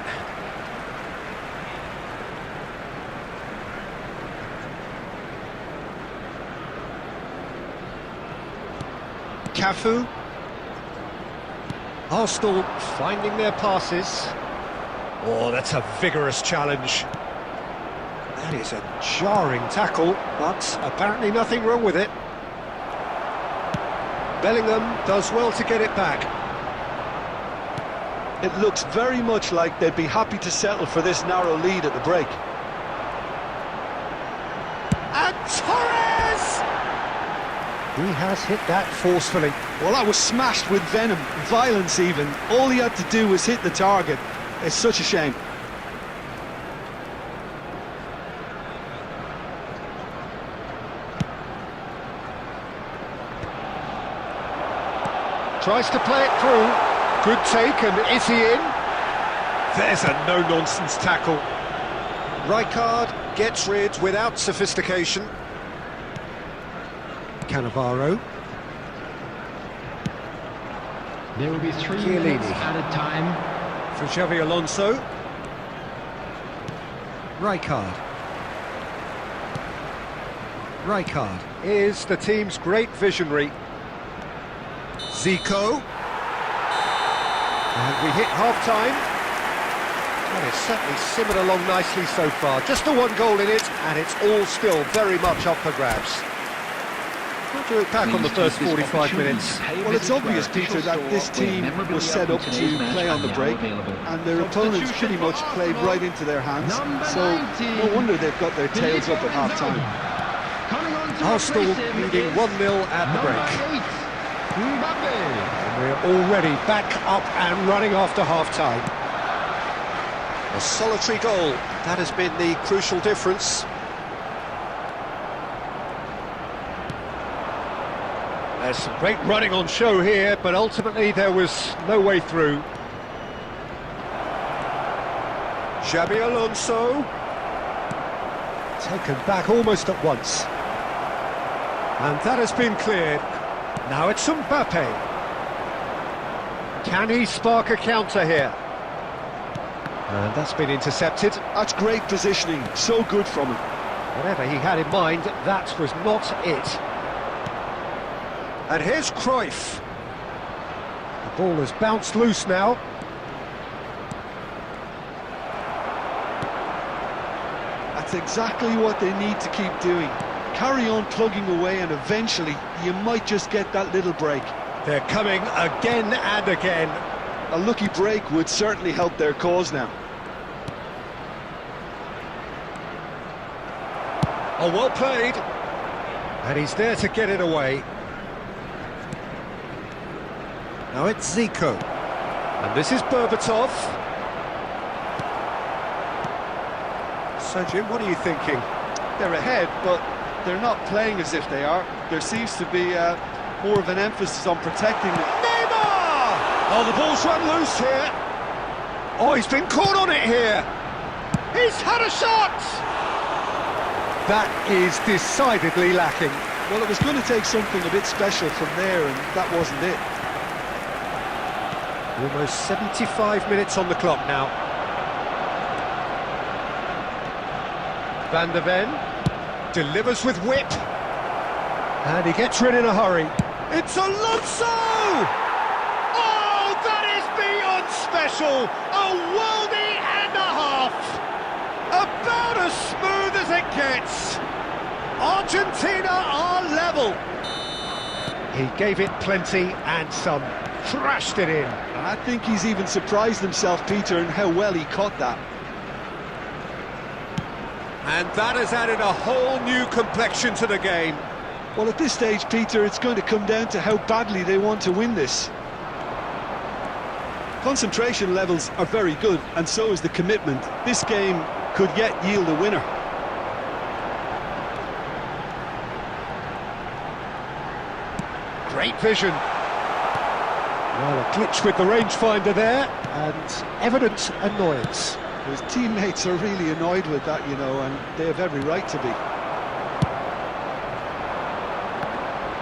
Cafu. Arsenal finding their passes. Oh, that's a vigorous challenge. That is a jarring tackle, but apparently nothing wrong with it. Bellingham does well to get it back. It looks very much like they'd be happy to settle for this narrow lead at the break. And Torres! He has hit that forcefully. Well, that was smashed with venom, violence even. All he had to do was hit the target. It's such a shame. Tries to play it through. Good take, and is he in? There's a no-nonsense tackle. Rijkaard gets rid without sophistication. Cannavaro. There will be 3 Chiellini. minutes added time. For Xavi Alonso. Rijkaard. Rijkaard is the team's great visionary. Zico. And we hit half-time. Well, it's certainly simmered along nicely so far. Just the one goal in it, and it's all still very much up for grabs. We'll do it back on the first 45 minutes. Well, it's obvious, Peter, that this team was set up to play on the break, and their opponents pretty much played right into their hands, so no wonder they've got their tails up at half-time. Arsenal leading 1-0 at the break. Mbappe. And we're already back up and running after half-time. A solitary goal, that has been the crucial difference. There's some great running on show here, but ultimately there was no way through. Xabi Alonso. Taken back almost at once. And that has been cleared. Now it's Mbappe. Can he spark a counter here? And that's been intercepted. That's great positioning, so good from him. Whatever he had in mind, that was not it. And here's Cruyff. The ball has bounced loose now. That's exactly what they need to keep doing. Carry on plugging away and eventually you might just get that little break. They're coming again and again. A lucky break would certainly help their cause now. Oh, well played. And he's there to get it away. Now it's Zico. And this is Berbatov. So, Jim, what are you thinking? They're ahead, but they're not playing as if they are. There seems to be more of an emphasis on protecting them. Neymar! Oh, the ball's run loose here. Oh, he's been caught on it here. He's had a shot! That is decidedly lacking. Well, it was going to take something a bit special from there, and that wasn't it. Almost 75 minutes on the clock now. Van der Ven delivers with whip. And he gets rid in a hurry. It's Alonso! Oh, that is beyond special! A worldie and a half! About as smooth as it gets. Argentina are level. He gave it plenty and some. Thrashed it in. And I think he's even surprised himself, Peter, in how well he caught that. And that has added a whole new complexion to the game. Well, at this stage, Peter, it's going to come down to how badly they want to win this. Concentration levels are very good, and so is the commitment. This game could yet yield a winner. Great vision. Well, a glitch with the rangefinder there, and evident annoyance. His teammates are really annoyed with that, you know, and they have every right to be.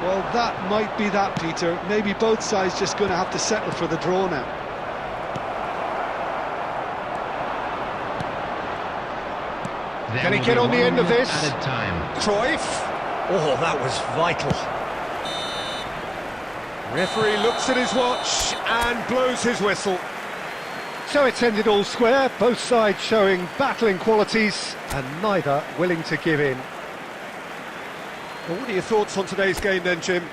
Well, that might be that, Peter. Maybe both sides just going to have to settle for the draw now. Can he get on the end of this? Added time. Cruyff. Oh, that was vital. Referee looks at his watch and blows his whistle. So it's ended all square, both sides showing battling qualities and neither willing to give in. Well, what are your thoughts on today's game then, Jim?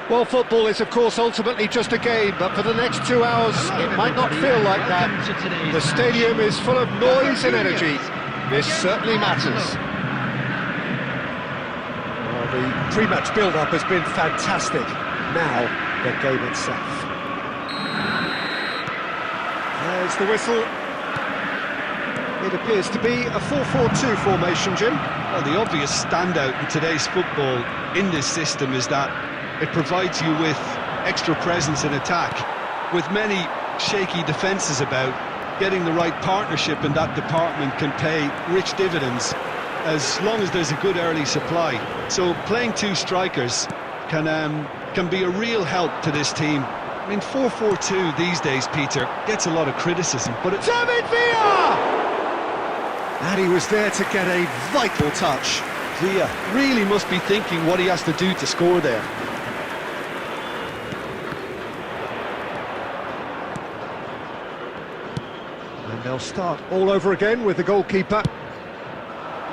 Well, football is, of course, ultimately just a game, but for the next 2 hours, it might not feel like that. The stadium is full of noise and energy. This certainly matters. Well, the pre-match build-up has been fantastic. Now, the game itself. There's the whistle. It appears to be a 4-4-2 formation, Jim. Well, the obvious standout in today's football in this system is that it provides you with extra presence in attack. With many shaky defences about, getting the right partnership in that department can pay rich dividends as long as there's a good early supply. So playing two strikers can be a real help to this team. I mean, 4-4-2 these days, Peter, gets a lot of criticism, but it's... David Villa! And he was there to get a vital touch. Villa really must be thinking what he has to do to score there. And they'll start all over again with the goalkeeper.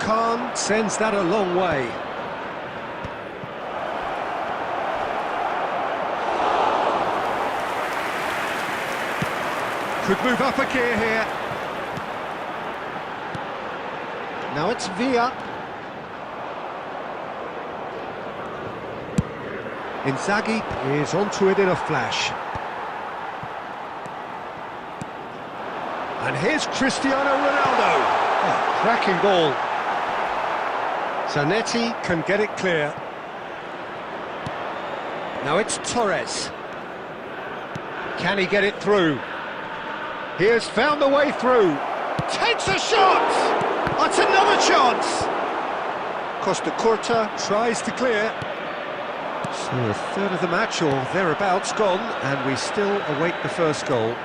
Khan sends that a long way. Could move up a gear here. Now it's Villa. Inzaghi is onto it in a flash. And here's Cristiano Ronaldo. Oh, cracking ball. Zanetti can get it clear. Now it's Torres. Can he get it through? He has found the way through. Takes a shot! That's another chance! Costa Curta tries to clear. So a third of the match, or thereabouts, gone, and we still await the first goal.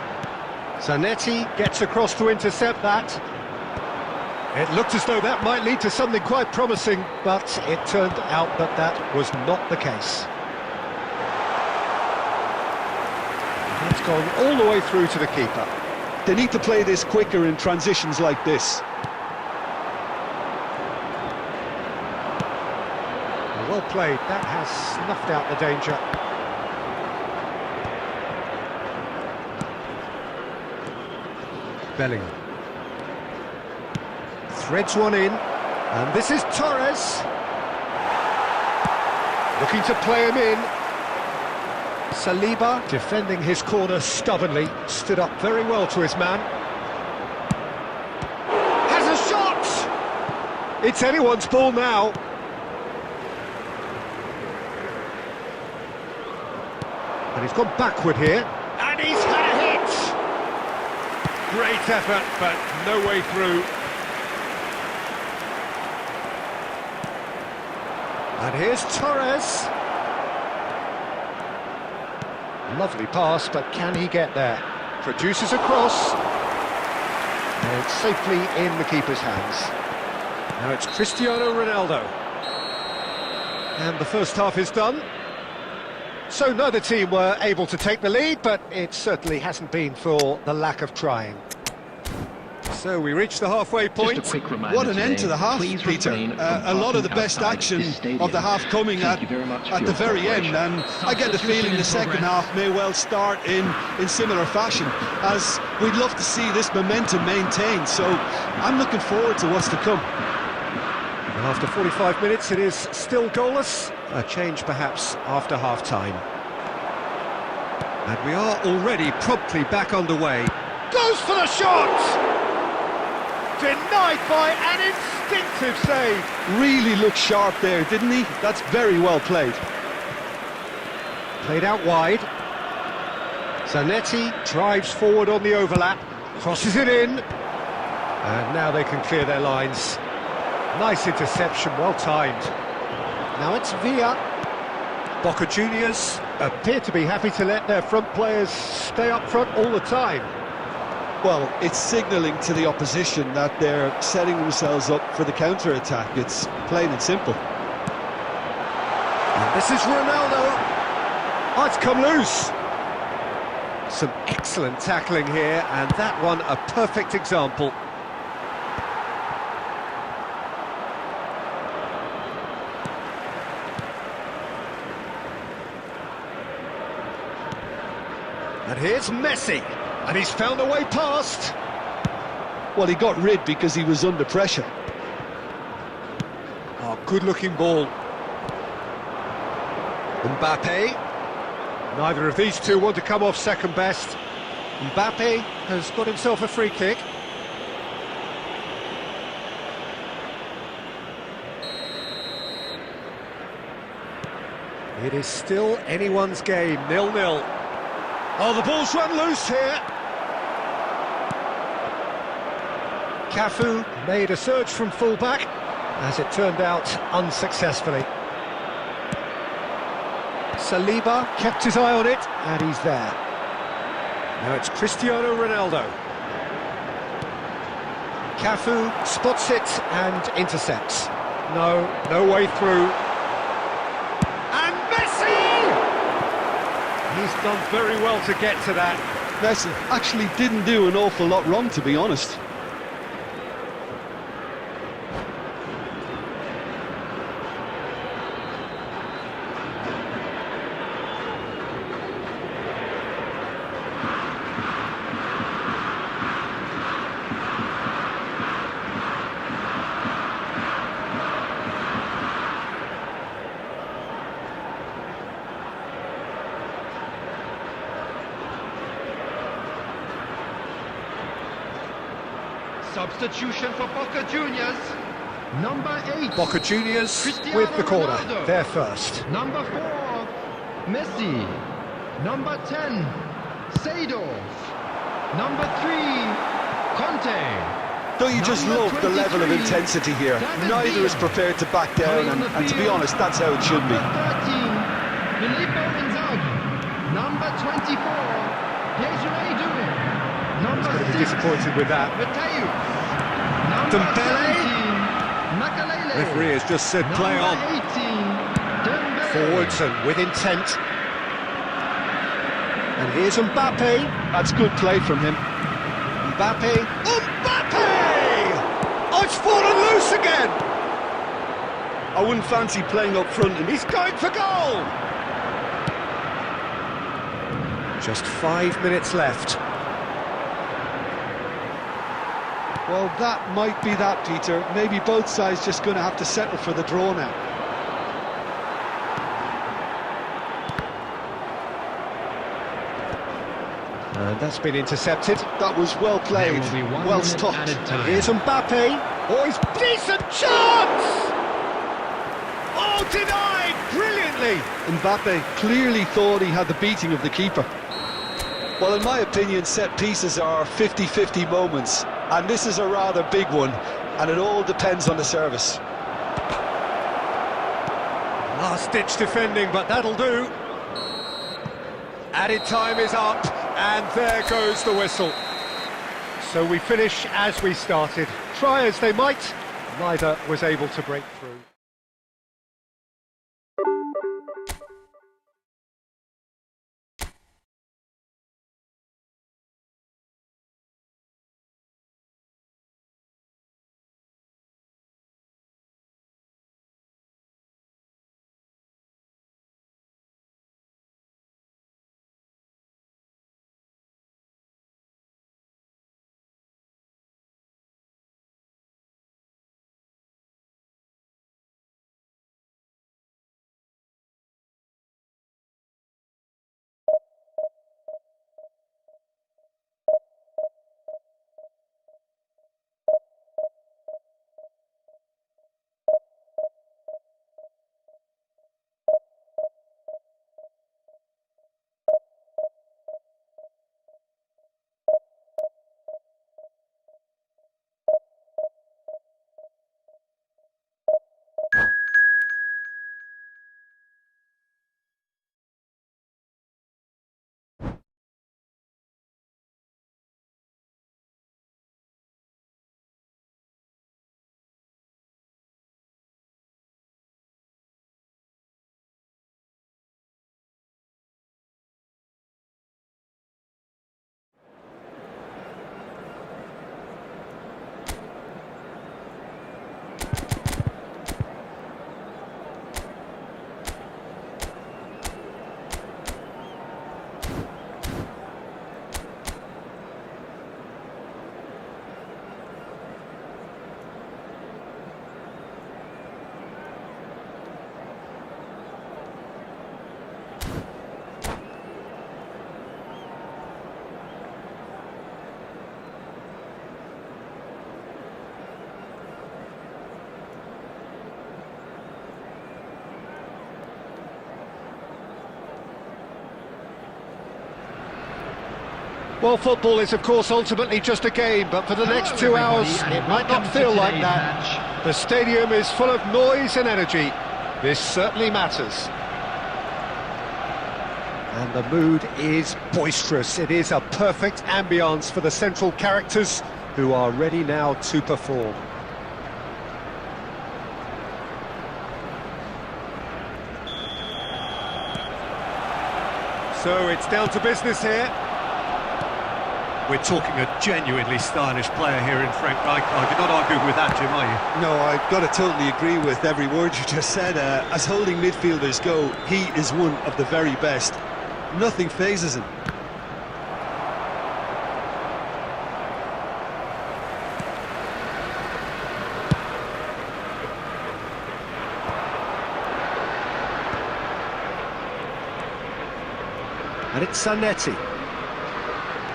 Zanetti gets across to intercept that. It looked as though that might lead to something quite promising, but it turned out that that was not the case. It's gone all the way through to the keeper. They need to play this quicker in transitions like this. Well played, that has snuffed out the danger. Bellingham. Threads one in, and this is Torres. Looking to play him in. Saliba, defending his corner stubbornly, stood up very well to his man. Has a shot! It's anyone's ball now. And he's gone backward here. And he's had a hit! Great effort, but no way through. And here's Torres. Lovely pass, but can he get there? Produces a cross. And it's safely in the keeper's hands. Now it's Cristiano Ronaldo. And the first half is done. So neither team were able to take the lead, but it certainly hasn't been for the lack of trying. So we reach the halfway point. Just a quick reminder What an end to the half, Please Peter. A lot of the best action of the half coming at the very end, and I get the feeling the second half may well start in similar fashion, as we'd love to see this momentum maintained, so I'm looking forward to what's to come. And after 45 minutes it is still goalless, a change perhaps after half-time. And we are already promptly back underway. Goes for the shot! Denied by an instinctive save. Really looked sharp there, didn't he? That's very well played. Played out wide. Zanetti drives forward on the overlap, crosses it in, and now they can clear their lines. Nice interception, well timed. Now it's Villa. Boca Juniors appear to be happy to let their front players stay up front all the time. Well, it's signalling to the opposition that they're setting themselves up for the counter-attack. It's plain and simple. And this is Ronaldo. Oh, it's come loose. Some excellent tackling here, and that one a perfect example. And here's Messi, and he's found a way past. Well, he got rid because he was under pressure. Oh, good-looking ball. Mbappe. Neither of these two want to come off second best. Mbappe has got himself a free kick. It is still anyone's game, 0-0. Oh, the ball's run loose here. Cafu made a surge from full-back, as it turned out unsuccessfully. Saliba kept his eye on it, and he's there. Now it's Cristiano Ronaldo. Cafu spots it and intercepts. No way through. And Messi! He's done very well to get to that. Messi actually didn't do an awful lot wrong, to be honest. Substitution for Boca Juniors. Number 8. Boca Juniors Cristiano with the corner. Ronaldo. They're first. Number 4, Messi. Number 10, Seedorf. Number 3, Conte. Don't you just Number love the level of 23, intensity here? David Neither Villa. is prepared to back down, and to be honest, that's how it should be. Number 13, Filippo Inzaghi. Number 24, Desiree Doué. Number Going to be 6, disappointed with that. Matthews. Number Dembele. 17, Makalele. Referee has just said play on. Number 18, Dembele. Forwards and with intent. And here's Mbappe. That's good play from him. Mbappe. Mbappe! Oh, it's fallen loose again! I wouldn't fancy playing up front, and He's going for goal! Just 5 minutes left. well, that might be that, Peter. Maybe both sides just going to have to settle for the draw now. And that's been intercepted. That was well played, There will be 1 well minute stopped. added time. Here's Mbappe. Oh, he's decent chance! Oh, denied brilliantly! Mbappe clearly thought he had the beating of the keeper. Well, in my opinion, set pieces are 50-50 moments, and this is a rather big one, and it all depends on the service. Last-ditch defending, but that'll do. Added time is up, and there goes the whistle. So we finish as we started. Try as they might, neither was able to break through. Well, football is, of course, ultimately just a game, but for the next 2 hours, it might not feel like that. The stadium is full of noise and energy. This certainly matters. And the mood is boisterous. It is a perfect ambience for the central characters who are ready now to perform. So it's down to business here. We're talking a genuinely stylish player here in Frank Rijkaard. You're not arguing with that, Jim, are you? No, I've got to totally agree with every word you just said. As holding midfielders go, he is one of the very best. Nothing phases him. And it's Zanetti.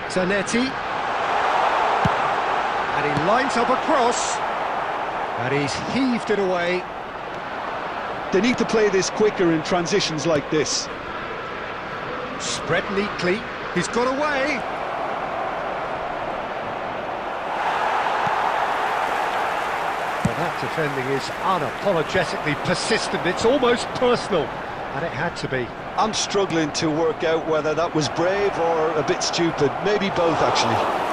Zanetti. And he lines up a cross. And he's heaved it away. They need to play this quicker in transitions like this. Spread neatly. He's got away. Well, that defending is unapologetically persistent. It's almost personal. And it had to be. I'm struggling to work out whether that was brave or a bit stupid. Maybe both, actually.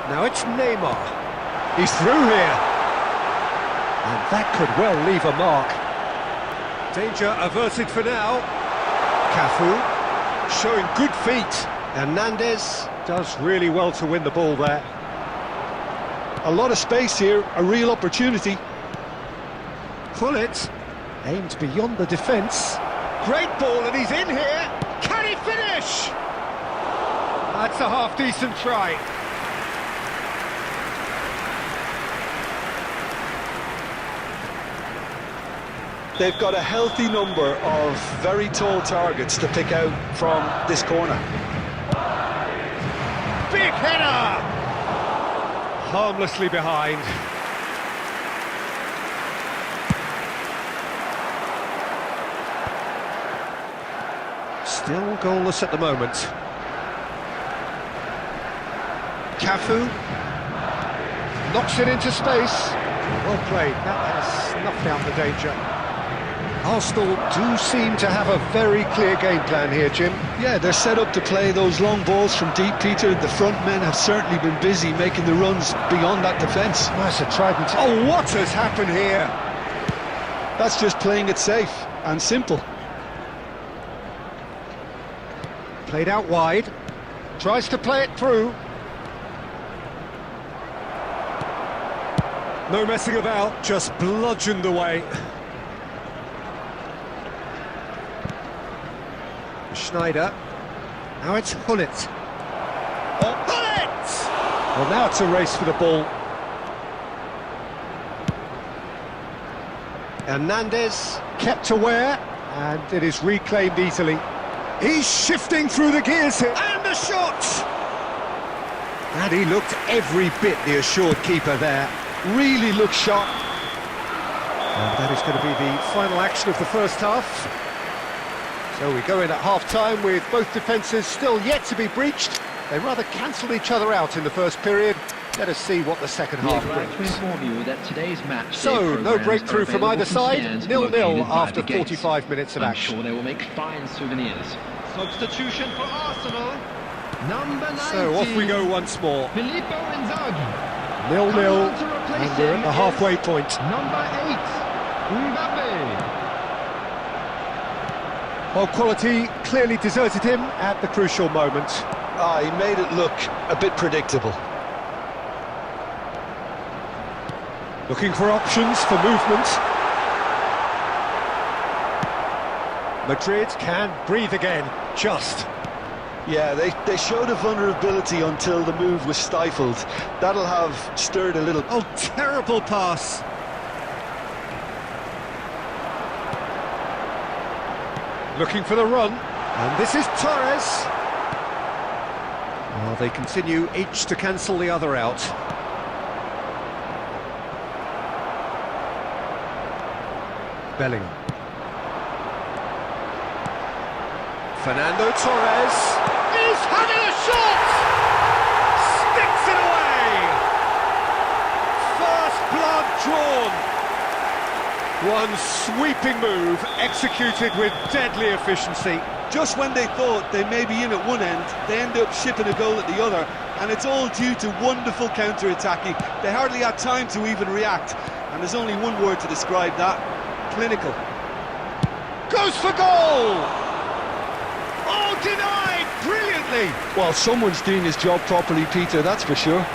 Now it's Neymar. He's through here. And that could well leave a mark. Danger averted for now. Cafu showing good feet. Hernandez does really well to win the ball there. A lot of space here, a real opportunity. Pullet aimed beyond the defence. Great ball, and he's in here. Can he finish? That's a half-decent try. They've got a healthy number of very tall targets to pick out from this corner. Big header! Harmlessly behind. Still goalless at the moment. Cafu knocks it into space. Well played, that has snuffed out the danger. Arsenal do seem to have a very clear game plan here, Jim. Yeah, they're set up to play those long balls from deep, Peter. The front men have certainly been busy making the runs beyond that defence. Nice a trident. Oh, what has happened here? That's just playing it safe and simple. Played out wide. Tries to play it through. No messing about, just bludgeoned away. Schneider. Now it's Hullet. Oh, Hullet! Well, now it's a race for the ball. Hernandez kept aware, and it is reclaimed easily. He's shifting through the gears here, and the shot! And he looked every bit the assured keeper there. Really looked sharp. And that is going to be the final action of the first half. So we go in at half-time with both defences still yet to be breached. They rather cancelled each other out in the first period. Let us see what the second half brings. To inform you that today's match So, no breakthrough from either side. 0-0 after 45 minutes of I'm action. sure they will make fine souvenirs. Substitution for Arsenal. Number 19. So off we go once more. Filippo Inzaghi. 0-0, Coming on to replace and we're at him the halfway is point. Number 8. Mbappe. Well, quality clearly deserted him at the crucial moment. He made it look a bit predictable. Looking for options for movement. Madrid can breathe again, just. Yeah, they showed a vulnerability until the move was stifled. That'll have stirred a little. Oh, terrible pass. Looking for the run, and this is Torres. Well, they continue each to cancel the other out. Bellingham. Fernando Torres is having a shot! Sticks it away! First blood drawn. One sweeping move executed with deadly efficiency. Just when they thought they may be in at one end, they end up shipping a goal at the other, and it's all due to wonderful counter-attacking. They hardly had time to even react, and there's only one word to describe that: clinical. Goes for goal! Oh, denied brilliantly! Well, someone's doing his job properly, Peter, that's for sure.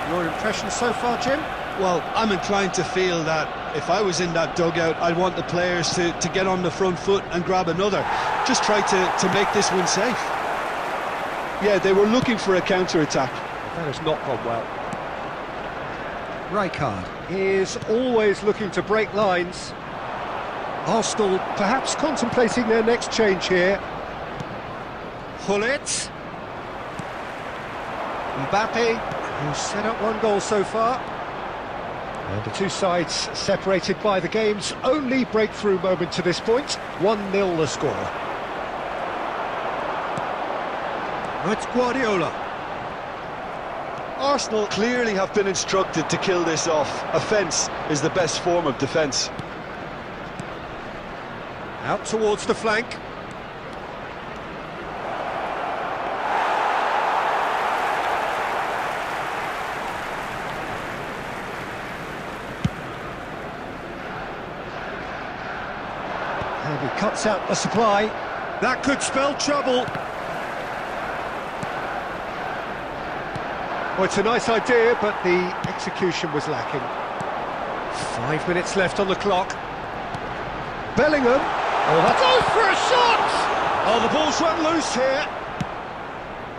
Your impression so far, Jim? Well, I'm inclined to feel that if I was in that dugout, I'd want the players to get on the front foot and grab another. Just try to make this one safe. Yeah, they were looking for a counter-attack. That has not gone well. Rijkaard is always looking to break lines. Arsenal perhaps contemplating their next change here. Hullet. Mbappe, who's set up one goal so far. And the two sides separated by the game's only breakthrough moment to this point. 1-0 the score. It's Guardiola. Arsenal clearly have been instructed to kill this off. Offence is the best form of defence. Out towards the flank. And he cuts out the supply. That could spell trouble. Well, it's a nice idea, but the execution was lacking. 5 minutes left on the clock. Bellingham. Oh, that's out for a shot! Oh, the ball's run loose here.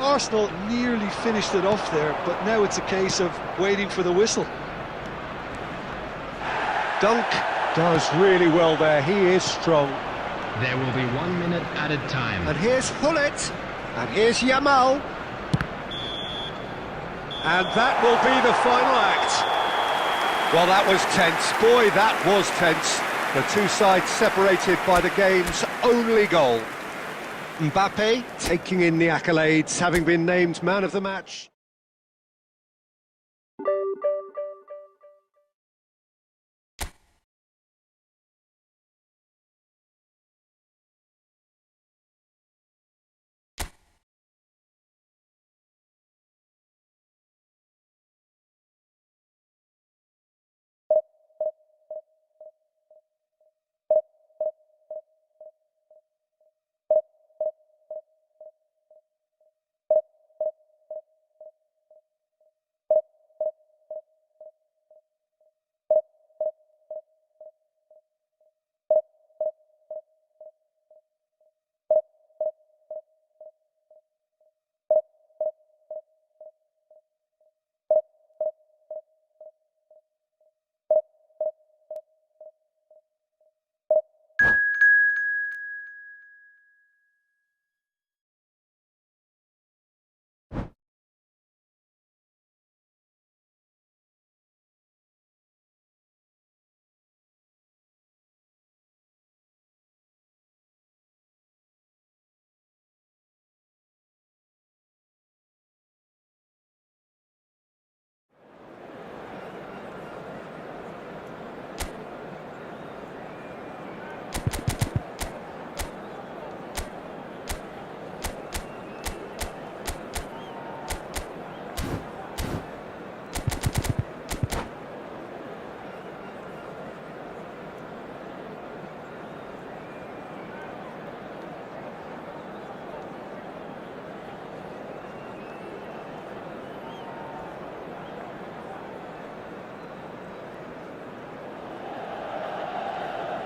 Arsenal nearly finished it off there, but now it's a case of waiting for the whistle. Dunk does really well there. He is strong. There will be 1 minute added time. And here's Hullet. And here's Yamal. And that will be the final act. Well, that was tense. Boy, that was tense. The two sides separated by the game's only goal. Mbappe taking in the accolades, having been named man of the match.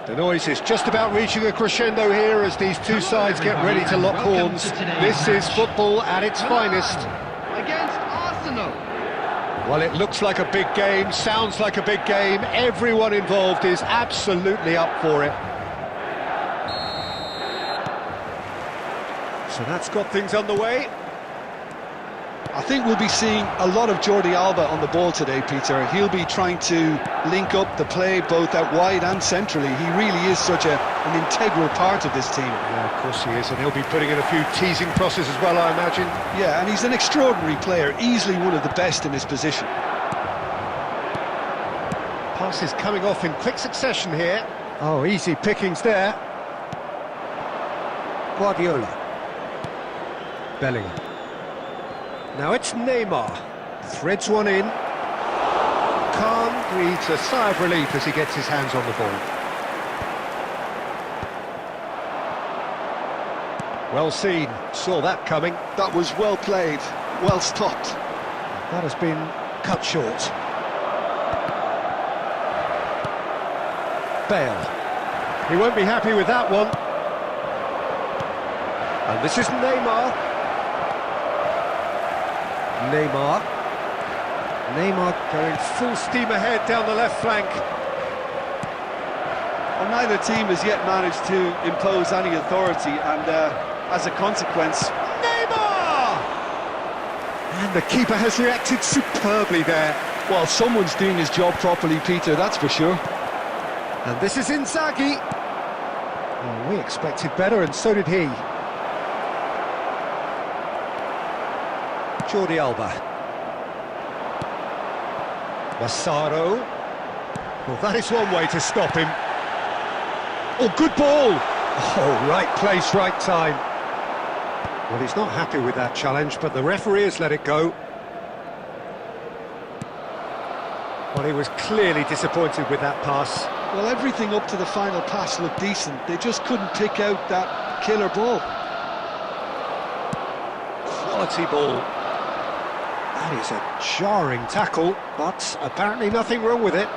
The noise is just about reaching a crescendo here as these two sides get ready to lock horns. This is football at its finest. Against Arsenal. Well, it looks like a big game, sounds like a big game. Everyone involved is absolutely up for it. So that's got things underway. I think we'll be seeing a lot of Jordi Alba on the ball today, Peter. He'll be trying to link up the play both out wide and centrally. He really is such an integral part of this team. Yeah, of course he is, and he'll be putting in a few teasing crosses as well, I imagine. Yeah, and he's an extraordinary player, easily one of the best in his position. Passes coming off in quick succession here. Oh, easy pickings there. Guardiola. Bellingham. Now it's Neymar. Threads one in. Khan breathes a sigh of relief as he gets his hands on the ball. Well seen. Saw that coming. That was well played, well stopped. That has been cut short. Bale. He won't be happy with that one. And this is Neymar. Neymar going full steam ahead down the left flank. Well, neither team has yet managed to impose any authority, and as a consequence... Neymar! And the keeper has reacted superbly there. Well, someone's doing his job properly, Peter, that's for sure. And this is Inzaghi. Oh, we expected better, and so did he. Jordi Alba. Massaro. Well, that is one way to stop him. Oh, good ball! Oh, right place, right time. Well, he's not happy with that challenge, but the referee has let it go. Well, he was clearly disappointed with that pass. Well, everything up to the final pass looked decent. They just couldn't pick out that killer ball. Quality ball. That is a jarring tackle, but apparently nothing wrong with it.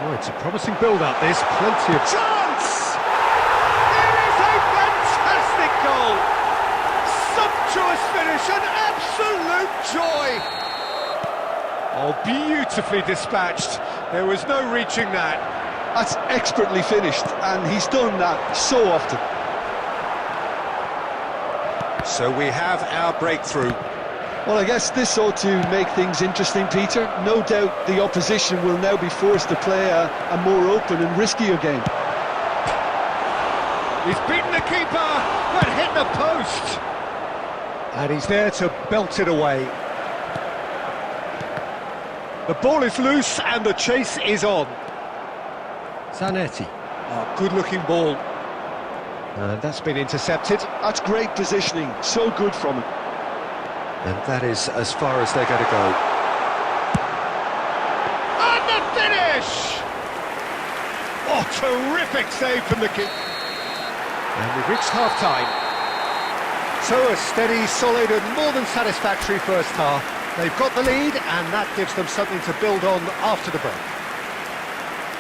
Oh, it's a promising build-up, this. Plenty of chance! There is a fantastic goal! Sumptuous finish, an absolute joy! Oh, beautifully dispatched. There was no reaching that. That's expertly finished, and he's done that so often. So we have our breakthrough. Well, I guess this ought to make things interesting, Peter. No doubt the opposition will now be forced to play a more open and riskier game. He's beaten the keeper, but hit the post. And he's there to belt it away. The ball is loose and the chase is on. Zanetti. Oh, good-looking ball. That's been intercepted. That's great positioning, so good from him. And that is as far as they're going to go. And the finish! Oh, terrific save from the keeper. And we've reached half-time. So a steady, solid and more than satisfactory first half. They've got the lead and that gives them something to build on after the break.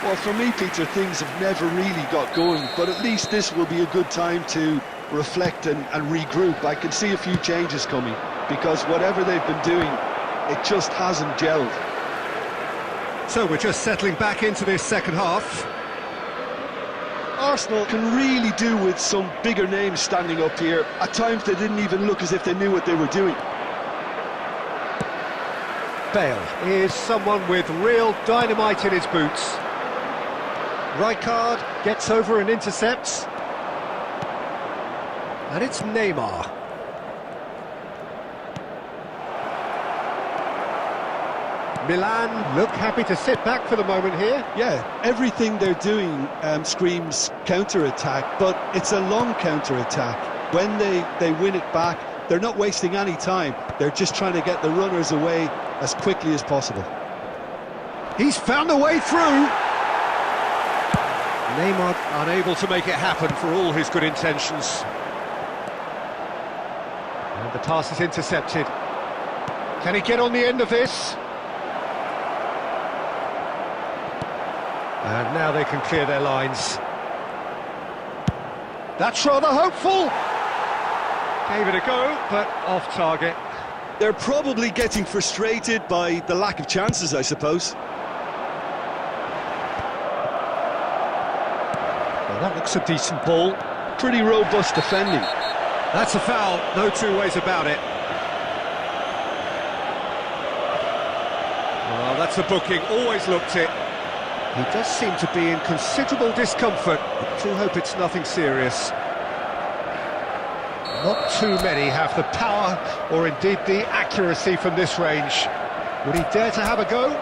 Well, for me, Peter, things have never really got going, but at least this will be a good time to reflect and regroup. I can see a few changes coming, because whatever they've been doing, it just hasn't gelled. So we're just settling back into this second half. Arsenal can really do with some bigger names standing up here. At times they didn't even look as if they knew what they were doing. Bale is someone with real dynamite in his boots. Rijkaard gets over and intercepts. And it's Neymar. Milan look happy to sit back for the moment here. Yeah, everything they're doing screams counter-attack, but it's a long counter-attack. When they win it back, they're not wasting any time. They're just trying to get the runners away as quickly as possible. He's found a way through. Neymar unable to make it happen for all his good intentions. And the pass is intercepted. Can he get on the end of this? And now they can clear their lines. That's rather hopeful. Gave it a go, but off target. They're probably getting frustrated by the lack of chances, I suppose. Well, Looks a decent ball. Pretty robust defending. That's a foul, no two ways about it. Well, that's a booking, always looked it. He does seem to be in considerable discomfort. I do hope it's nothing serious. Not too many have the power or indeed the accuracy from this range. Would he dare to have a go?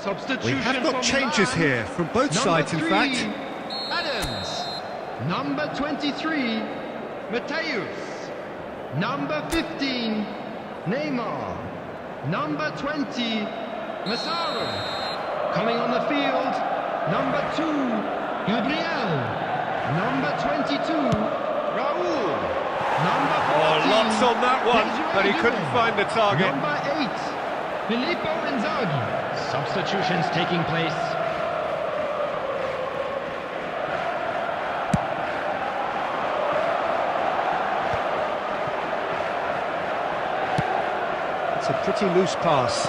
Substitution. We have got changes Milan. here from both sides, in 3, fact. Adams. Number 23, Mateus. Number 15, Neymar. Number 20, Masaru. Coming on the field, number 2, Gabriel. Number 22, Raul. Number 14, Oh, lots on that one, but he couldn't find the target. Number 8, Filippo Inzaghi. Substitutions taking place. It's a pretty loose pass.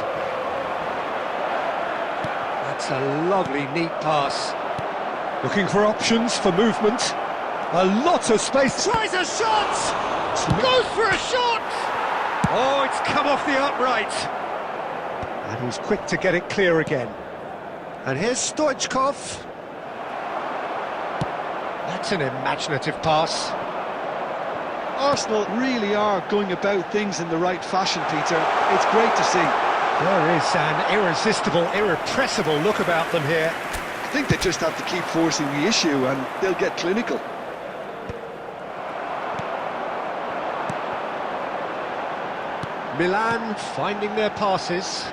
That's a lovely, neat pass. Looking for options for movement. A lot of space. Tries a shot! Goes for a shot! Oh, it's come off the upright. And he's quick to get it clear again. And here's Stoichkov. That's an imaginative pass. Arsenal really are going about things in the right fashion, Peter. It's great to see. There is an irresistible, irrepressible look about them here. I think they just have to keep forcing the issue and they'll get clinical. Milan finding their passes.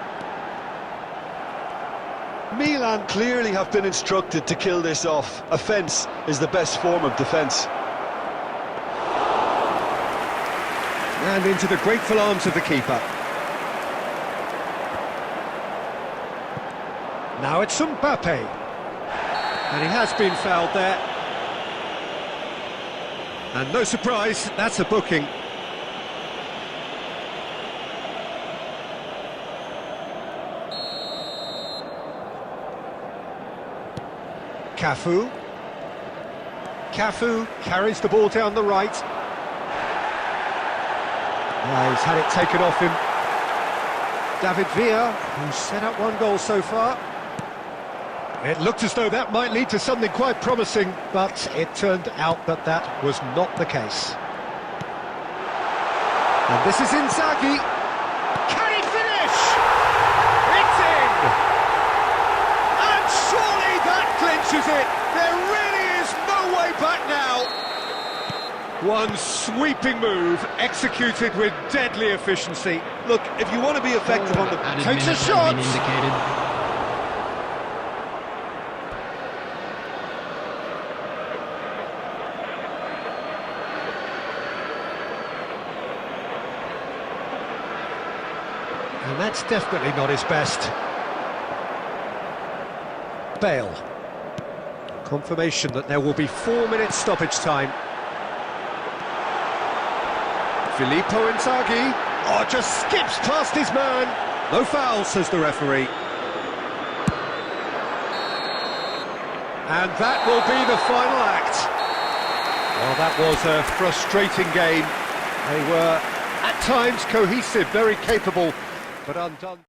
Milan clearly have been instructed to kill this off. Offence is the best form of defence. And into the grateful arms of the keeper. Now it's Mbappe. And he has been fouled there. And no surprise, that's a booking. Cafu. Cafu carries the ball down the right. He's had it taken off him. David Villa, who's set up one goal so far. It looked as though that might lead to something quite promising, but it turned out that that was not the case. And this is Inzaghi. Can he finish? It's in! And surely that clinches it. There really is no way back now. One sweeping move, executed with deadly efficiency. Look, if you want to be effective on the... Takes a shot! And that's definitely not his best. Bale. Confirmation that there will be 4 minutes stoppage time. Filippo Inzaghi. Oh, just skips past his man. No foul, says the referee. And that will be the final act. Well, that was a frustrating game. They were, at times, cohesive, very capable, but undone.